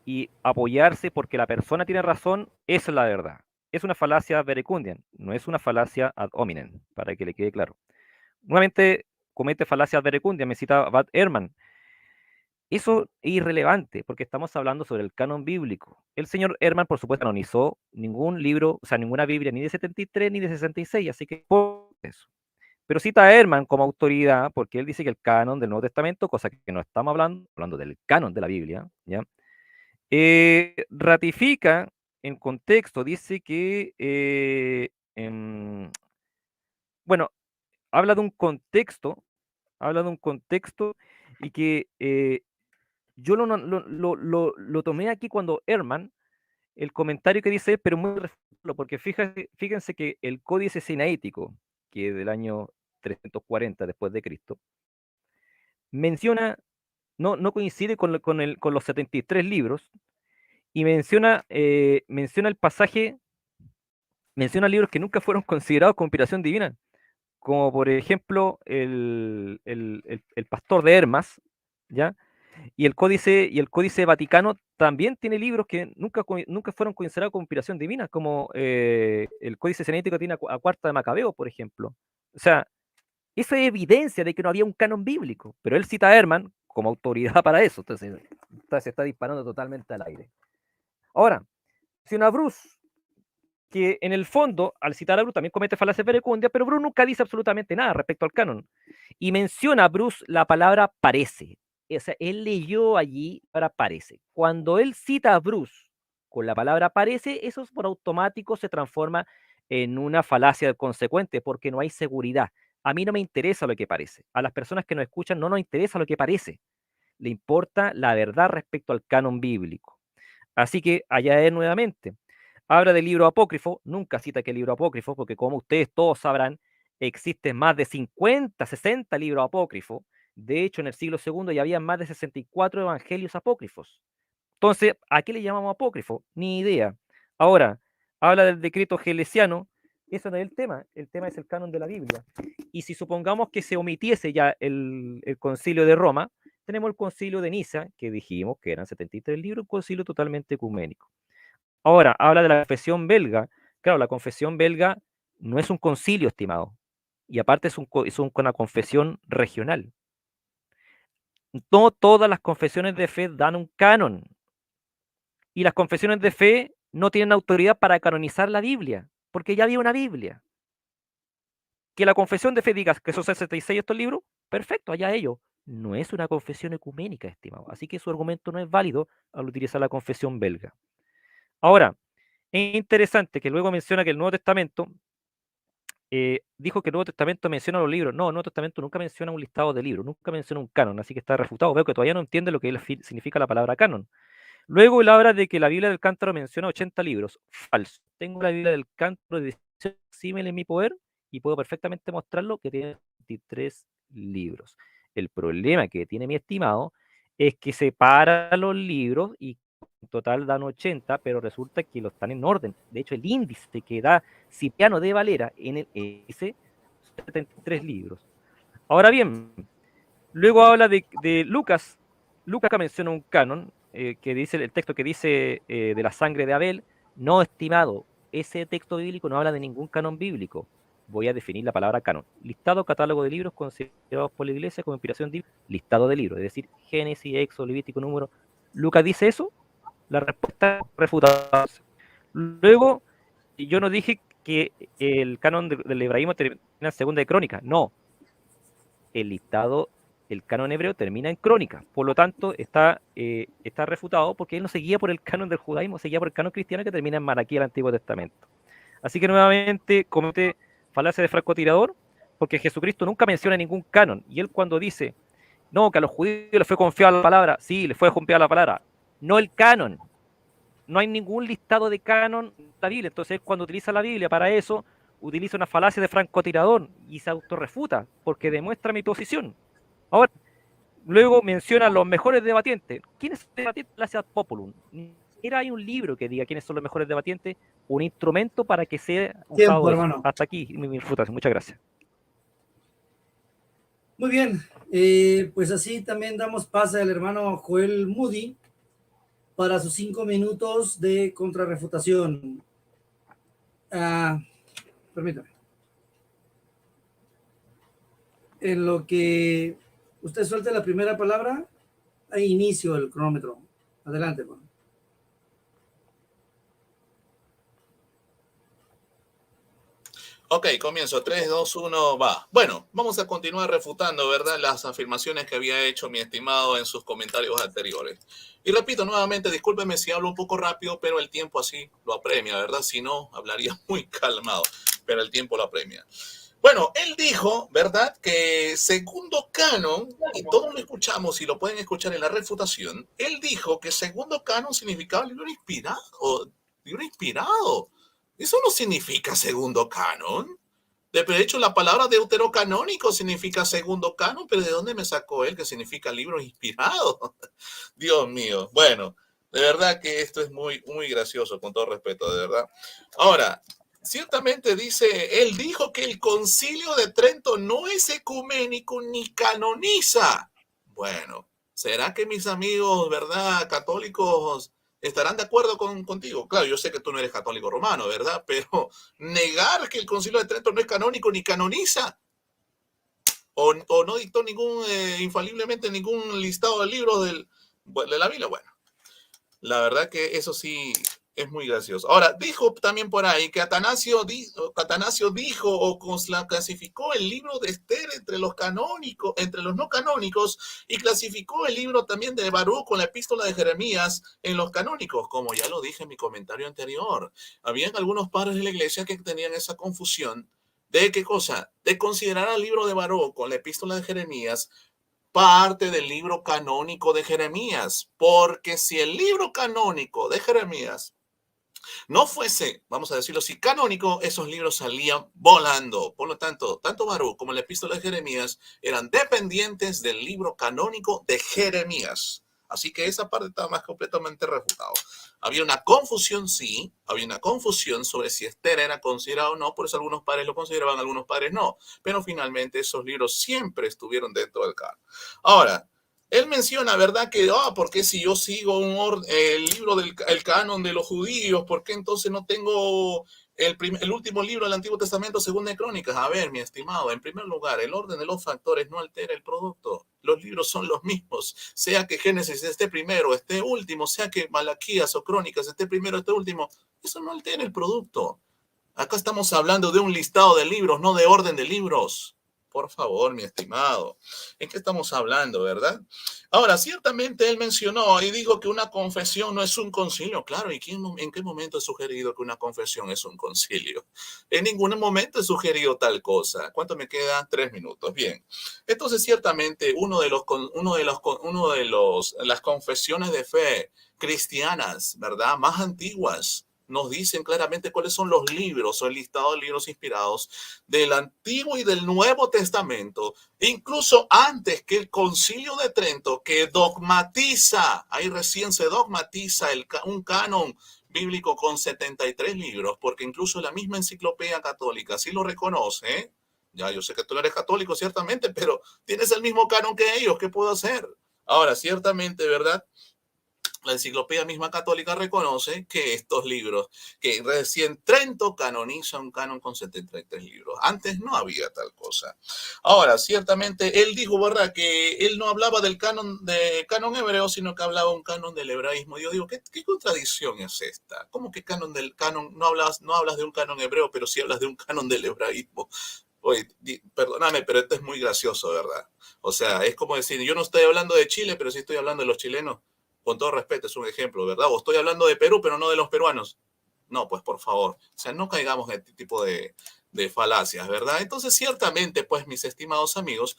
Y apoyarse porque la persona tiene razón, esa es la verdad. Es una falacia verecundiam, no es una falacia ad hominem, para que le quede claro. Nuevamente comete falacia ad verecundiam, me cita Bad Ehrman. Eso es irrelevante, porque estamos hablando sobre el canon bíblico. El señor Ehrman, por supuesto, canonizó ningún libro, o sea, ninguna Biblia, ni de 73 ni de 66, así que por eso. Pero cita a Ehrman como autoridad, porque él dice que el canon del Nuevo Testamento, cosa que no estamos hablando del canon de la Biblia, ¿ya? Ratifica en contexto, dice que, bueno, habla de un contexto, y que yo lo tomé aquí cuando Herman, el comentario que dice, pero muy refutable, porque fíjense que el Códice Sinaítico, que es del año 340 después de Cristo, menciona, no coincide con los 73 libros, y menciona el pasaje, menciona libros que nunca fueron considerados como inspiración divina, como por ejemplo el Pastor de Hermas, ¿ya? Y el Códice Vaticano también tiene libros que nunca fueron considerados como inspiración divina, como el Códice Sinaítico tiene a Cuarta de Macabeo, por ejemplo. O sea, eso es evidencia de que no había un canon bíblico, pero él cita a Herman como autoridad para eso, entonces se está disparando totalmente al aire. Ahora, si una Bruce, que en el fondo, al citar a Bruce, también comete falacia verecundia, pero Bruce nunca dice absolutamente nada respecto al canon. Y menciona a Bruce la palabra parece. O sea, él leyó allí para parece. Cuando él cita a Bruce con la palabra parece, eso por automático se transforma en una falacia consecuente, porque no hay seguridad. A mí no me interesa lo que parece. A las personas que nos escuchan no nos interesa lo que parece. Le importa la verdad respecto al canon bíblico. Así que allá es nuevamente. Habla del libro apócrifo, nunca cita que el libro apócrifo, porque como ustedes todos sabrán, existen más de 50, 60 libros apócrifos. De hecho, en el siglo II ya había más de 64 evangelios apócrifos. Entonces, ¿a qué le llamamos apócrifo? Ni idea. Ahora, habla del decreto gelesiano, eso no es el tema es el canon de la Biblia. Y si supongamos que se omitiese ya el concilio de Roma, tenemos el concilio de Niza, que dijimos que eran 73 libros, un concilio totalmente ecuménico. Ahora, habla de la confesión belga. Claro, la confesión belga no es un concilio, estimado. Y aparte es una confesión regional. No todas las confesiones de fe dan un canon. Y las confesiones de fe no tienen autoridad para canonizar la Biblia, porque ya había una Biblia. Que la confesión de fe diga que son 66 estos libros, perfecto, allá ellos. No es una confesión ecuménica, estimado. Así que su argumento no es válido al utilizar la confesión belga. Ahora, es interesante que luego menciona que el Nuevo Testamento dijo que el Nuevo Testamento menciona los libros. No, el Nuevo Testamento nunca menciona un listado de libros, nunca menciona un canon, así que está refutado. Veo que todavía no entiende lo que significa la palabra canon. Luego él habla de que la Biblia del Cántaro menciona 80 libros. Falso. Tengo la Biblia del Cántaro de 18 símiles en mi poder y puedo perfectamente mostrarlo que tiene 23 libros. El problema que tiene mi estimado es que separa los libros y en total dan 80, pero resulta que los están en orden. De hecho, el índice que da Cipriano de Valera en el ese 73 libros. Ahora bien, luego habla de Lucas. Lucas menciona un canon que dice el texto que dice de la sangre de Abel. No, estimado, ese texto bíblico no habla de ningún canon bíblico. Voy a definir la palabra canon. Listado, catálogo de libros considerados por la iglesia como inspiración divina. Listado de libros, es decir, Génesis, Éxodo, Levítico, Número. ¿Lucas dice eso? La respuesta es refutada. Luego, yo no dije que el canon del hebraísmo termina en segunda de Crónicas. No, el listado, el canon hebreo termina en Crónicas. Por lo tanto, está refutado porque él no seguía por el canon del judaísmo, seguía por el canon cristiano que termina en Malaquías, el Antiguo Testamento. Así que nuevamente comete falacia de francotirador porque Jesucristo nunca menciona ningún canon. Y él cuando dice, no, que a los judíos les fue confiada la palabra, sí, les fue confiada la palabra, no el canon. No hay ningún listado de canon en la Biblia. Entonces, él cuando utiliza la Biblia para eso, utiliza una falacia de francotirador y se autorrefuta porque demuestra mi posición. Ahora, luego menciona los mejores debatientes. ¿Quiénes son los debatientes? Gracias Populum. Ni siquiera hay un libro que diga quiénes son los mejores debatientes, un instrumento para que sea usado Tiempo, eso. hermano. Hasta aquí mi refutación. Muchas gracias. Muy bien, pues así también damos pase al hermano Joel Moody para sus 5 minutos de contrarrefutación. Permítame. En lo que usted suelte la primera palabra, hay inicio el cronómetro. Adelante, hermano. Ok, comienzo. 3, 2, 1, va. Bueno, vamos a continuar refutando, ¿verdad? Las afirmaciones que había hecho mi estimado en sus comentarios anteriores. Y repito nuevamente, discúlpeme si hablo un poco rápido, pero el tiempo así lo apremia, ¿verdad? Si no, hablaría muy calmado, pero el tiempo lo apremia. Bueno, él dijo, ¿verdad?, que segundo canon, y todos lo escuchamos y lo pueden escuchar en la refutación, él dijo que segundo canon significaba libro inspirado. Libro inspirado. Eso no significa segundo canon. De hecho, la palabra deuterocanónico significa segundo canon, pero ¿de dónde me sacó él que significa libro inspirado? Dios mío. Bueno, de verdad que esto es muy, muy gracioso, con todo respeto, de verdad. Ahora, ciertamente dice, él dijo que el concilio de Trento no es ecuménico ni canoniza. Bueno, ¿será que mis amigos, verdad, católicos estarán de acuerdo contigo? Claro, yo sé que tú no eres católico romano, ¿verdad? Pero negar que el concilio de Trento no es canónico ni canoniza, o no dictó infaliblemente ningún listado de libros de la Biblia, bueno, la verdad que eso sí es muy gracioso. Ahora, dijo también por ahí que Atanasio dijo o clasificó el libro de Esther entre los canónicos, entre los no canónicos, y clasificó el libro también de Baruch con la epístola de Jeremías en los canónicos, como ya lo dije en mi comentario anterior. Habían algunos padres de la iglesia que tenían esa confusión de qué cosa, de considerar al libro de Baruch con la epístola de Jeremías parte del libro canónico de Jeremías, porque si el libro canónico de Jeremías no fuese, vamos a decirlo así, canónico, esos libros salían volando. Por lo tanto, tanto Baruch como la epístola de Jeremías eran dependientes del libro canónico de Jeremías. Así que esa parte estaba más completamente refutado. Había una confusión, sí, había una confusión sobre si Esther era considerado o no, por eso algunos padres lo consideraban, algunos padres no, pero finalmente esos libros siempre estuvieron dentro del canon. Ahora, él menciona, ¿verdad? Que, ¿por qué si yo sigo el libro del canon de los judíos, por qué entonces no tengo el último libro del Antiguo Testamento según de Crónicas? A ver, mi estimado, en primer lugar, el orden de los factores no altera el producto. Los libros son los mismos, sea que Génesis esté primero, esté último, sea que Malaquías o Crónicas esté primero, esté último. Eso no altera el producto. Acá estamos hablando de un listado de libros, no de orden de libros. Por favor, mi estimado. ¿En qué estamos hablando, verdad? Ahora, ciertamente él mencionó y dijo que una confesión no es un concilio. Claro, ¿y en qué momento he sugerido que una confesión es un concilio? En ningún momento he sugerido tal cosa. ¿Cuánto me queda? 3 minutos. Bien. Entonces, ciertamente, las confesiones de fe cristianas, ¿verdad?, más antiguas, nos dicen claramente cuáles son los libros o el listado de libros inspirados del Antiguo y del Nuevo Testamento, incluso antes que el Concilio de Trento, que dogmatiza, ahí recién se dogmatiza un canon bíblico con 73 libros, porque incluso la misma enciclopedia católica sí lo reconoce, ¿eh? Ya, yo sé que tú no eres católico, ciertamente, pero tienes el mismo canon que ellos, ¿qué puedo hacer? Ahora, ciertamente, ¿verdad?, la enciclopedia misma católica reconoce que estos libros, que recién Trento canoniza un canon con 73 libros. Antes no había tal cosa. Ahora, ciertamente, él dijo, ¿verdad?, que él no hablaba del canon hebreo, sino que hablaba un canon del hebraísmo. Yo digo, ¿qué contradicción es esta? ¿Cómo que canon del canon? No hablas de un canon hebreo, pero sí hablas de un canon del hebraísmo. Oye, perdóname, pero esto es muy gracioso, ¿verdad? O sea, es como decir, yo no estoy hablando de Chile, pero sí estoy hablando de los chilenos. Con todo respeto, es un ejemplo, ¿verdad? O estoy hablando de Perú, pero no de los peruanos. No, pues por favor, o sea, no caigamos en este tipo de falacias, ¿verdad? Entonces, ciertamente, pues, mis estimados amigos,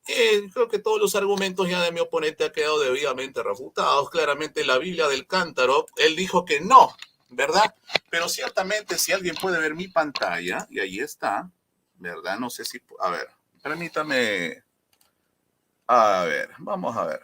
creo que todos los argumentos ya de mi oponente han quedado debidamente refutados. Claramente, la Biblia del Cántaro, él dijo que no, ¿verdad? Pero ciertamente, si alguien puede ver mi pantalla, y ahí está, ¿verdad? No sé si, a ver, permítame, a ver, vamos a ver.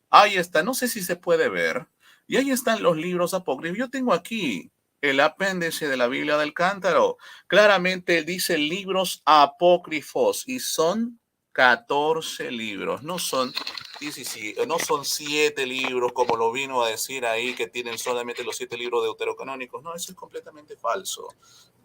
Ahí está, no sé si se puede ver. Y ahí están los libros apócrifos. Yo tengo aquí el apéndice de la Biblia del Cántaro. Claramente dice libros apócrifos y son 14 libros. No son 17, no son 7 libros como lo vino a decir ahí que tienen solamente los 7 libros deuterocanónicos. No, eso es completamente falso.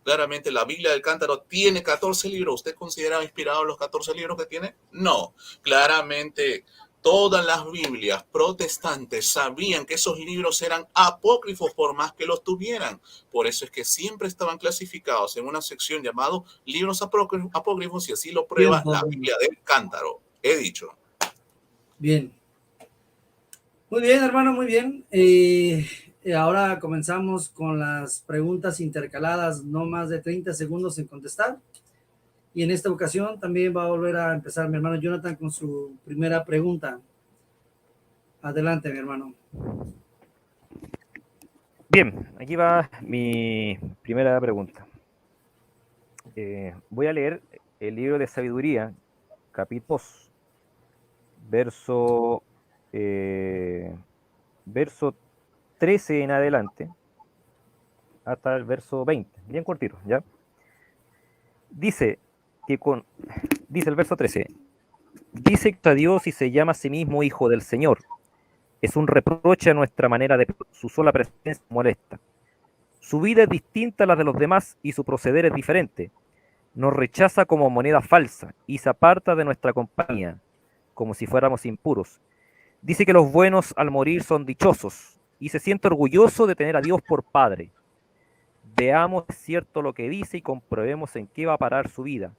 Claramente la Biblia del Cántaro tiene 14 libros. ¿Usted considera inspirados los 14 libros que tiene? No. Claramente todas las Biblias protestantes sabían que esos libros eran apócrifos por más que los tuvieran. Por eso es que siempre estaban clasificados en una sección llamado libros apócrifos y así lo prueba la Biblia del Cántaro. He dicho. Bien. Muy bien, hermano, muy bien. Ahora comenzamos con las preguntas intercaladas, no más de 30 segundos en contestar. Y en esta ocasión también va a volver a empezar mi hermano Jonathan con su primera pregunta. Adelante, mi hermano. Bien, aquí va mi primera pregunta. Voy a leer el libro de Sabiduría, capítulo 2, verso 13 en adelante, hasta el verso 20, bien cortito, ¿ya? Dice el verso 13, dice a Dios y se llama a sí mismo Hijo del Señor. Es un reproche a nuestra manera de su sola presencia molesta. Su vida es distinta a la de los demás y su proceder es diferente. Nos rechaza como moneda falsa y se aparta de nuestra compañía, como si fuéramos impuros. Dice que los buenos al morir son dichosos y se siente orgulloso de tener a Dios por Padre. Veamos si es cierto lo que dice y comprobemos en qué va a parar su vida.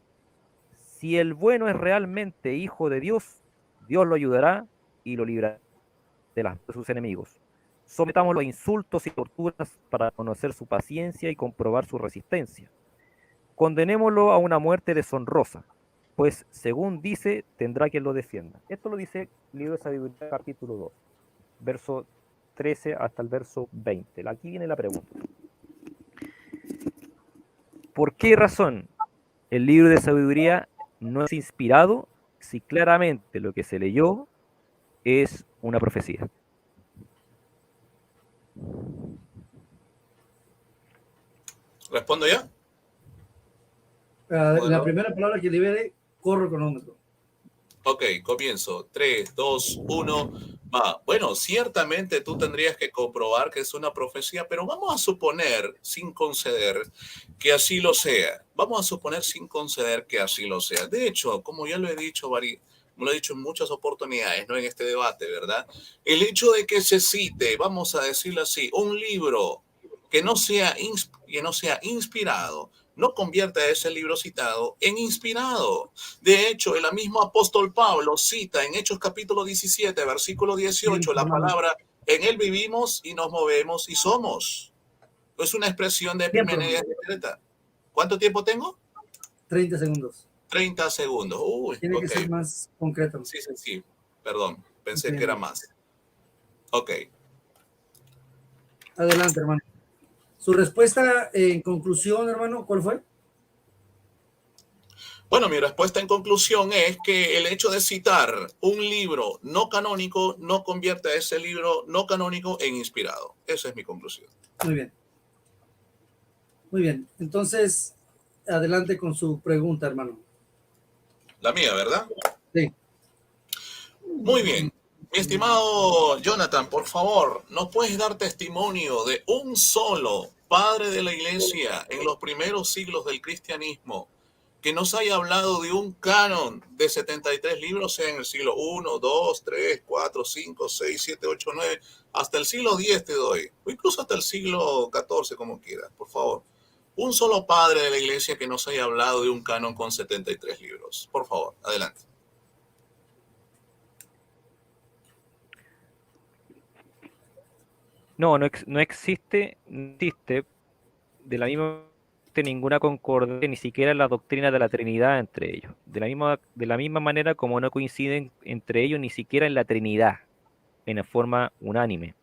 Si el bueno es realmente hijo de Dios, Dios lo ayudará y lo librará de sus enemigos. Sometámoslo a insultos y torturas para conocer su paciencia y comprobar su resistencia. Condenémoslo a una muerte deshonrosa, pues según dice, tendrá quien lo defienda. Esto lo dice el libro de Sabiduría, capítulo 2, verso 13 hasta el verso 20. Aquí viene la pregunta. ¿Por qué razón el libro de Sabiduría no es inspirado si claramente lo que se leyó es una profecía? ¿Respondo ya? La primera palabra que libere, corro cronómetro. Ok, comienzo. 3, 2, 1, va. Bueno, ciertamente tú tendrías que comprobar que es una profecía, pero vamos a suponer, sin conceder, que así lo sea. Vamos a suponer sin conceder que así lo sea. De hecho, como ya lo he dicho, lo he dicho en muchas oportunidades, no en este debate, ¿verdad? El hecho de que se cite, vamos a decirlo así, un libro que no sea inspirado, no convierte a ese libro citado en inspirado. De hecho, el mismo apóstol Pablo cita en Hechos capítulo 17, versículo 18, la palabra, en él vivimos y nos movemos y somos. Es una expresión de Epimenides discreta. ¿Cuánto tiempo tengo? 30 segundos. 30 segundos. Uy, Tiene que ser más concreto. Sí. Perdón, pensé que era más. Ok. Adelante, hermano. Su respuesta en conclusión, hermano, ¿cuál fue? Bueno, mi respuesta en conclusión es que el hecho de citar un libro no canónico no convierte a ese libro no canónico en inspirado. Esa es mi conclusión. Muy bien. Muy bien. Entonces, adelante con su pregunta, hermano. La mía, ¿verdad? Sí. Muy bien. Mi estimado Jonathan, por favor, ¿nos puedes dar testimonio de un solo padre de la iglesia en los primeros siglos del cristianismo que nos haya hablado de un canon de 73 libros, sea en el siglo 1, 2, 3, 4, 5, 6, 7, 8, 9, hasta el siglo 10 te doy, o incluso hasta el siglo 14, como quieras, por favor? Un solo padre de la iglesia que nos haya hablado de un canon con 73 libros. Por favor, adelante. No existe de la misma ninguna concordancia, ni siquiera en la doctrina de la Trinidad entre ellos. De la misma manera como no coinciden entre ellos ni siquiera en la Trinidad, en forma unánime.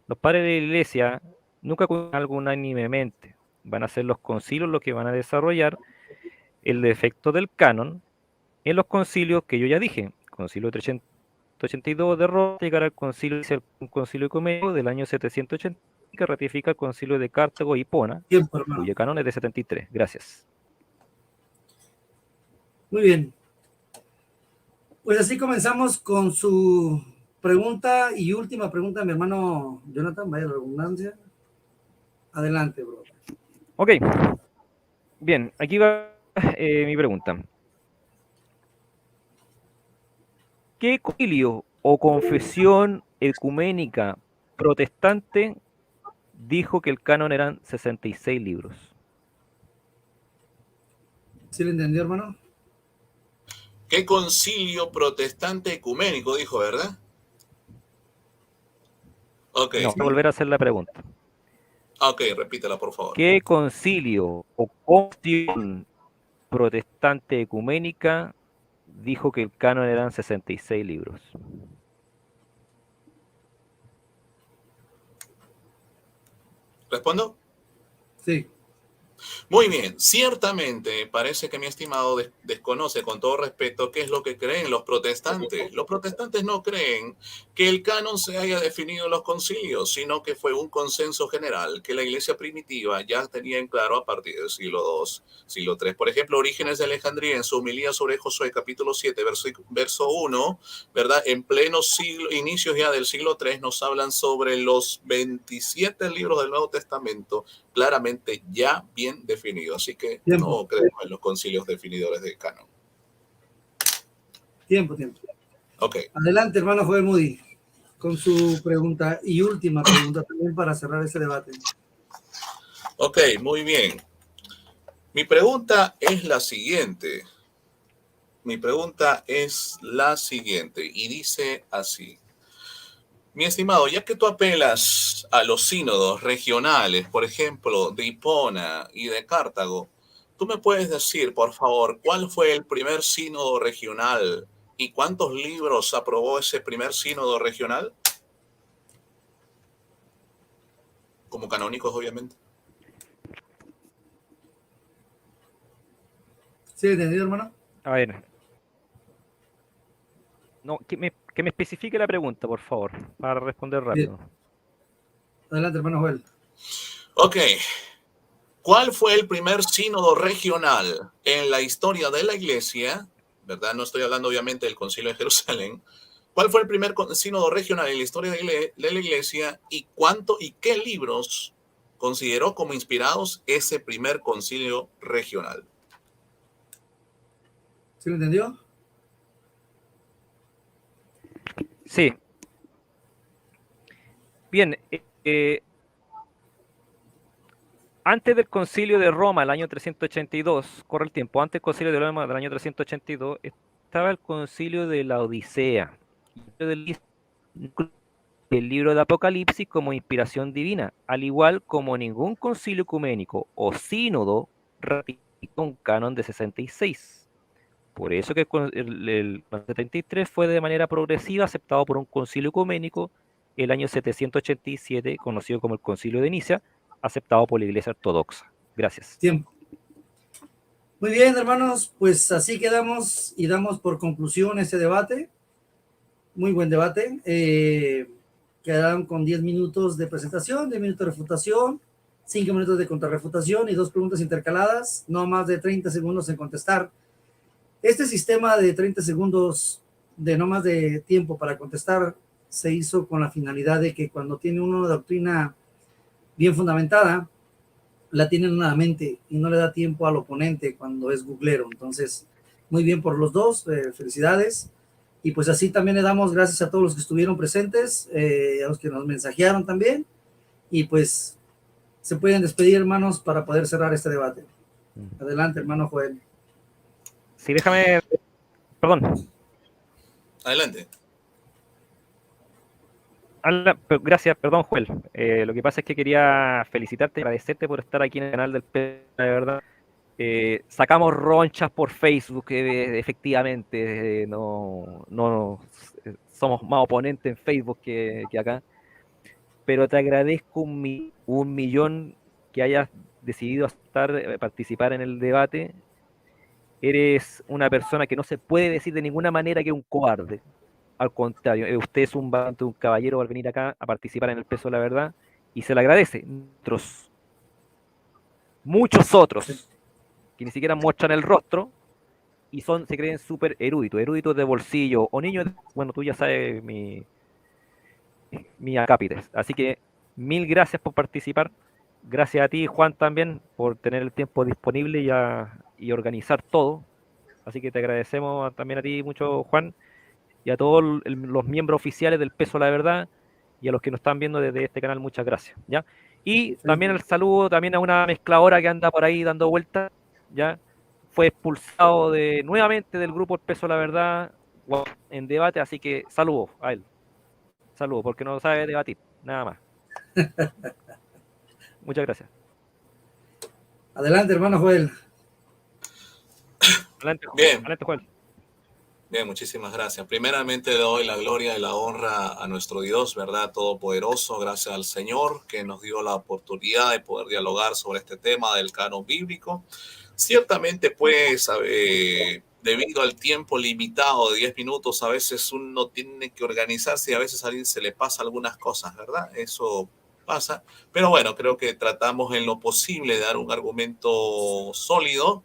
Los padres de la Iglesia nunca coinciden algo unánimemente. Van a ser los concilios los que van a desarrollar el defecto del canon en los concilios que yo ya dije. Concilio 382 de Roma, llegará al un concilio ecuménico del año 780 que ratifica el concilio de Cartago y Hipona, cuyo canon es de 73. Gracias. Muy bien. Pues así comenzamos con su pregunta y última pregunta, mi hermano Jonathan, vaya la redundancia. Adelante, bro. Ok. Bien, aquí va mi pregunta. ¿Qué concilio o confesión ecuménica protestante dijo que el canon eran 66 libros? ¿Sí le entendió, hermano? ¿Qué concilio protestante ecuménico dijo, verdad? Ok, No, voy a volver a hacer la pregunta. ok, repítela, por favor. ¿Qué concilio o confesión protestante ecuménica dijo que el canon eran 66 libros? ¿Respondo? Sí. Muy bien, ciertamente parece que mi estimado desconoce con todo respeto qué es lo que creen los protestantes. Los protestantes no creen que el canon se haya definido en los concilios, sino que fue un consenso general que la iglesia primitiva ya tenía en claro a partir del siglo II, siglo III. Por ejemplo, Orígenes de Alejandría en su homilía sobre Josué capítulo 7, verso 1, ¿verdad? En pleno siglo, inicios ya del siglo III, nos hablan sobre los 27 libros del Nuevo Testamento claramente ya bien definido. Así que Tiempo, no creemos en los concilios definidores de canon. tiempo. Ok, Adelante, hermano Joel Moody, con su pregunta y última pregunta también para cerrar este debate. ok, muy bien. Mi pregunta es la siguiente. Y dice así. Mi estimado, ya que tú apelas a los sínodos regionales, por ejemplo, de Hipona y de Cartago, ¿tú me puedes decir, por favor, cuál fue el primer sínodo regional y cuántos libros aprobó ese primer sínodo regional? Como canónicos, obviamente. ¿Sí le entendió, hermano? A ver, no, que me especifique la pregunta, por favor, para responder Bien. rápido. Adelante, hermano Joel. Ok, ¿cuál fue el primer sínodo regional en la historia de la iglesia? ¿Verdad? No estoy hablando obviamente del Concilio de Jerusalén. ¿Cuál fue el primer sínodo regional en la historia de la iglesia y cuánto y qué libros consideró como inspirados ese primer concilio regional? ¿Sí le entendió? Sí, bien. Antes del concilio de Roma, el año 382, corre el tiempo, antes del concilio de Roma del año 382, estaba el concilio de la Odisea. El libro de Apocalipsis como inspiración divina, al igual como ningún concilio ecuménico o sínodo ratificó un canon de 66. Por eso que el 73 fue de manera progresiva aceptado por un concilio ecuménico el año 787, conocido como el Concilio de Nicea, aceptado por la Iglesia Ortodoxa. Gracias. Tiempo. Muy bien, hermanos, pues así quedamos y damos por conclusión este debate. Muy buen debate. Quedaron con 10 minutos de presentación, 10 minutos de refutación, 5 minutos de contrarrefutación y 2 preguntas intercaladas, no más de 30 segundos en contestar. Este sistema de 30 segundos de no más de tiempo para contestar se hizo con la finalidad de que cuando tiene uno una doctrina bien fundamentada, la tiene en la mente y no le da tiempo al oponente cuando es googlero. Entonces, muy bien por los dos, felicidades. Y pues así también le damos gracias a todos los que estuvieron presentes, a los que nos mensajearon también. Y pues se pueden despedir, hermanos, para poder cerrar este debate. Adelante, hermano Joel. Sí, déjame, perdón. Adelante. Gracias, perdón, Joel. Lo que pasa es que quería felicitarte y agradecerte por estar aquí en el canal del P, de verdad. Sacamos ronchas por Facebook, efectivamente, no somos más oponentes en Facebook que acá, pero te agradezco un millón que hayas decidido participar en el debate. Eres una persona que no se puede decir de ninguna manera que es un cobarde. Al contrario, usted es un valiente, un caballero al venir acá a participar en el peso de la verdad y se le agradece. Muchos otros que ni siquiera muestran el rostro y se creen súper eruditos de bolsillo o niños, bueno, tú ya sabes mi acápites. Así que mil gracias por participar. Gracias a ti, Juan, también por tener el tiempo disponible y organizar todo. Así que te agradecemos también a ti mucho, Juan. y a todos los miembros oficiales del Peso de la Verdad y a los que nos están viendo desde este canal, muchas gracias, ¿ya? Y también el saludo también a una mezcladora que anda por ahí dando vueltas, ¿ya? Fue expulsado nuevamente del grupo El Peso de la Verdad en debate, así que saludos a él. Saludos, porque no sabe debatir, nada más. Muchas gracias. Adelante, hermano Joel. Adelante, Bien. Adelante, Joel. Bien, muchísimas gracias. Primeramente le doy la gloria y la honra a nuestro Dios, ¿verdad? Todopoderoso, gracias al Señor que nos dio la oportunidad de poder dialogar sobre este tema del canon bíblico. Ciertamente, pues, debido al tiempo limitado de 10 minutos, a veces uno tiene que organizarse y a veces a alguien se le pasa algunas cosas, ¿verdad? Eso pasa. Pero bueno, creo que tratamos en lo posible de dar un argumento sólido,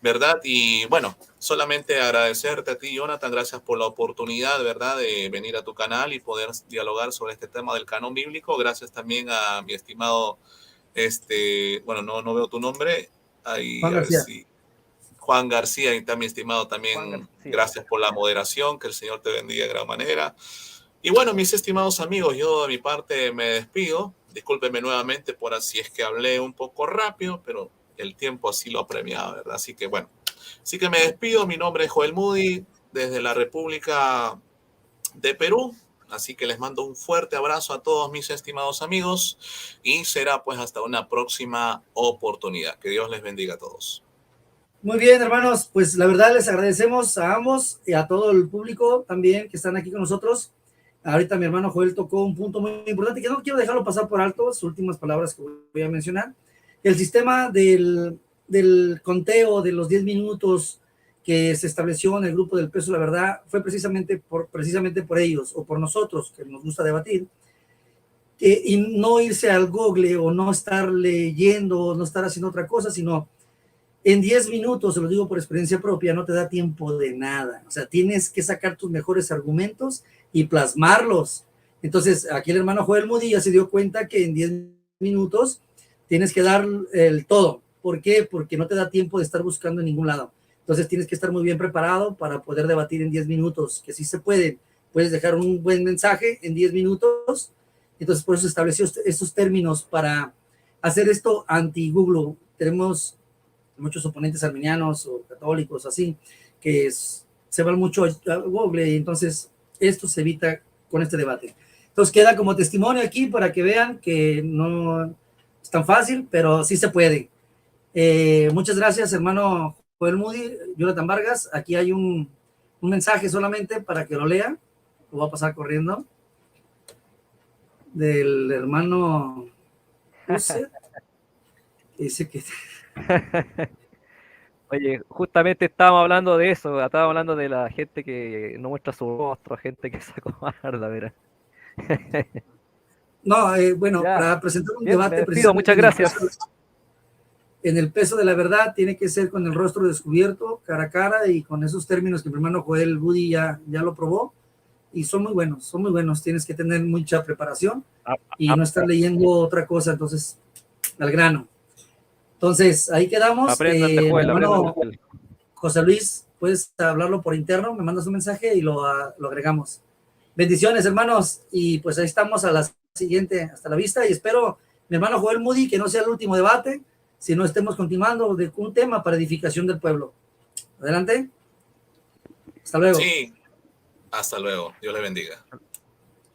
¿verdad? Y bueno, solamente agradecerte a ti, Jonathan, gracias por la oportunidad, ¿verdad?, de venir a tu canal y poder dialogar sobre este tema del canon bíblico. Gracias también a mi estimado, bueno, no veo tu nombre, ahí, Juan a ver García. si Juan García, y también, estimado, también gracias por la moderación, que el Señor te bendiga de gran manera. Y bueno, mis estimados amigos, yo de mi parte me despido. Discúlpenme nuevamente por así es que hablé un poco rápido, pero el tiempo así lo apremiaba, ¿verdad? Así que bueno, así que me despido. Mi nombre es Joel Moody, desde la República de Perú. Así que les mando un fuerte abrazo a todos mis estimados amigos y será pues hasta una próxima oportunidad. Que Dios les bendiga a todos. Muy bien, hermanos, pues la verdad les agradecemos a ambos y a todo el público también que están aquí con nosotros. Ahorita mi hermano Joel tocó un punto muy importante que no quiero dejarlo pasar por alto, sus últimas palabras que voy a mencionar. El sistema del conteo de los 10 minutos que se estableció en el grupo del Peso de la Verdad fue precisamente por ellos o por nosotros, que nos gusta debatir, y no irse al Google o no estar leyendo, no estar haciendo otra cosa, sino en 10 minutos, se lo digo por experiencia propia, no te da tiempo de nada. O sea, tienes que sacar tus mejores argumentos y plasmarlos. Entonces, aquí el hermano Joel Moody ya se dio cuenta que en 10 minutos tienes que dar el todo. ¿Por qué? Porque no te da tiempo de estar buscando en ningún lado. Entonces, tienes que estar muy bien preparado para poder debatir en 10 minutos, que sí se puede. Puedes dejar un buen mensaje en 10 minutos. Entonces, por eso estableció estos términos para hacer esto anti-Google. Tenemos muchos oponentes arminianos o católicos así, que se van mucho a Google, y entonces esto se evita con este debate. Entonces queda como testimonio aquí para que vean que no es tan fácil, pero sí se puede. Muchas gracias, hermano Joel Moody, Jonathan Vargas. Aquí hay un mensaje solamente para que lo lea, lo voy a pasar corriendo, del hermano Uset, que dice que Oye, justamente estábamos hablando de eso, estábamos hablando de la gente que no muestra su rostro, gente que sacó marda, mira. No, bueno, Ya. para presentar un Bien, debate me despido, muchas gracias. En el peso de la verdad tiene que ser con el rostro descubierto, cara a cara, y con esos términos que mi hermano Joel Moody ya lo probó, y son muy buenos, tienes que tener mucha preparación y no estar leyendo otra cosa, entonces, al grano. Entonces, ahí quedamos. Aprendan de Joel, aprendan de Joel. José Luis, puedes hablarlo por interno, me mandas un mensaje y lo agregamos. Bendiciones, hermanos, y pues ahí estamos a la siguiente, hasta la vista, y espero, mi hermano Joel Moody, que no sea el último debate, sino estemos continuando de un tema para edificación del pueblo. Adelante. Hasta luego. Sí, hasta luego. Dios le bendiga.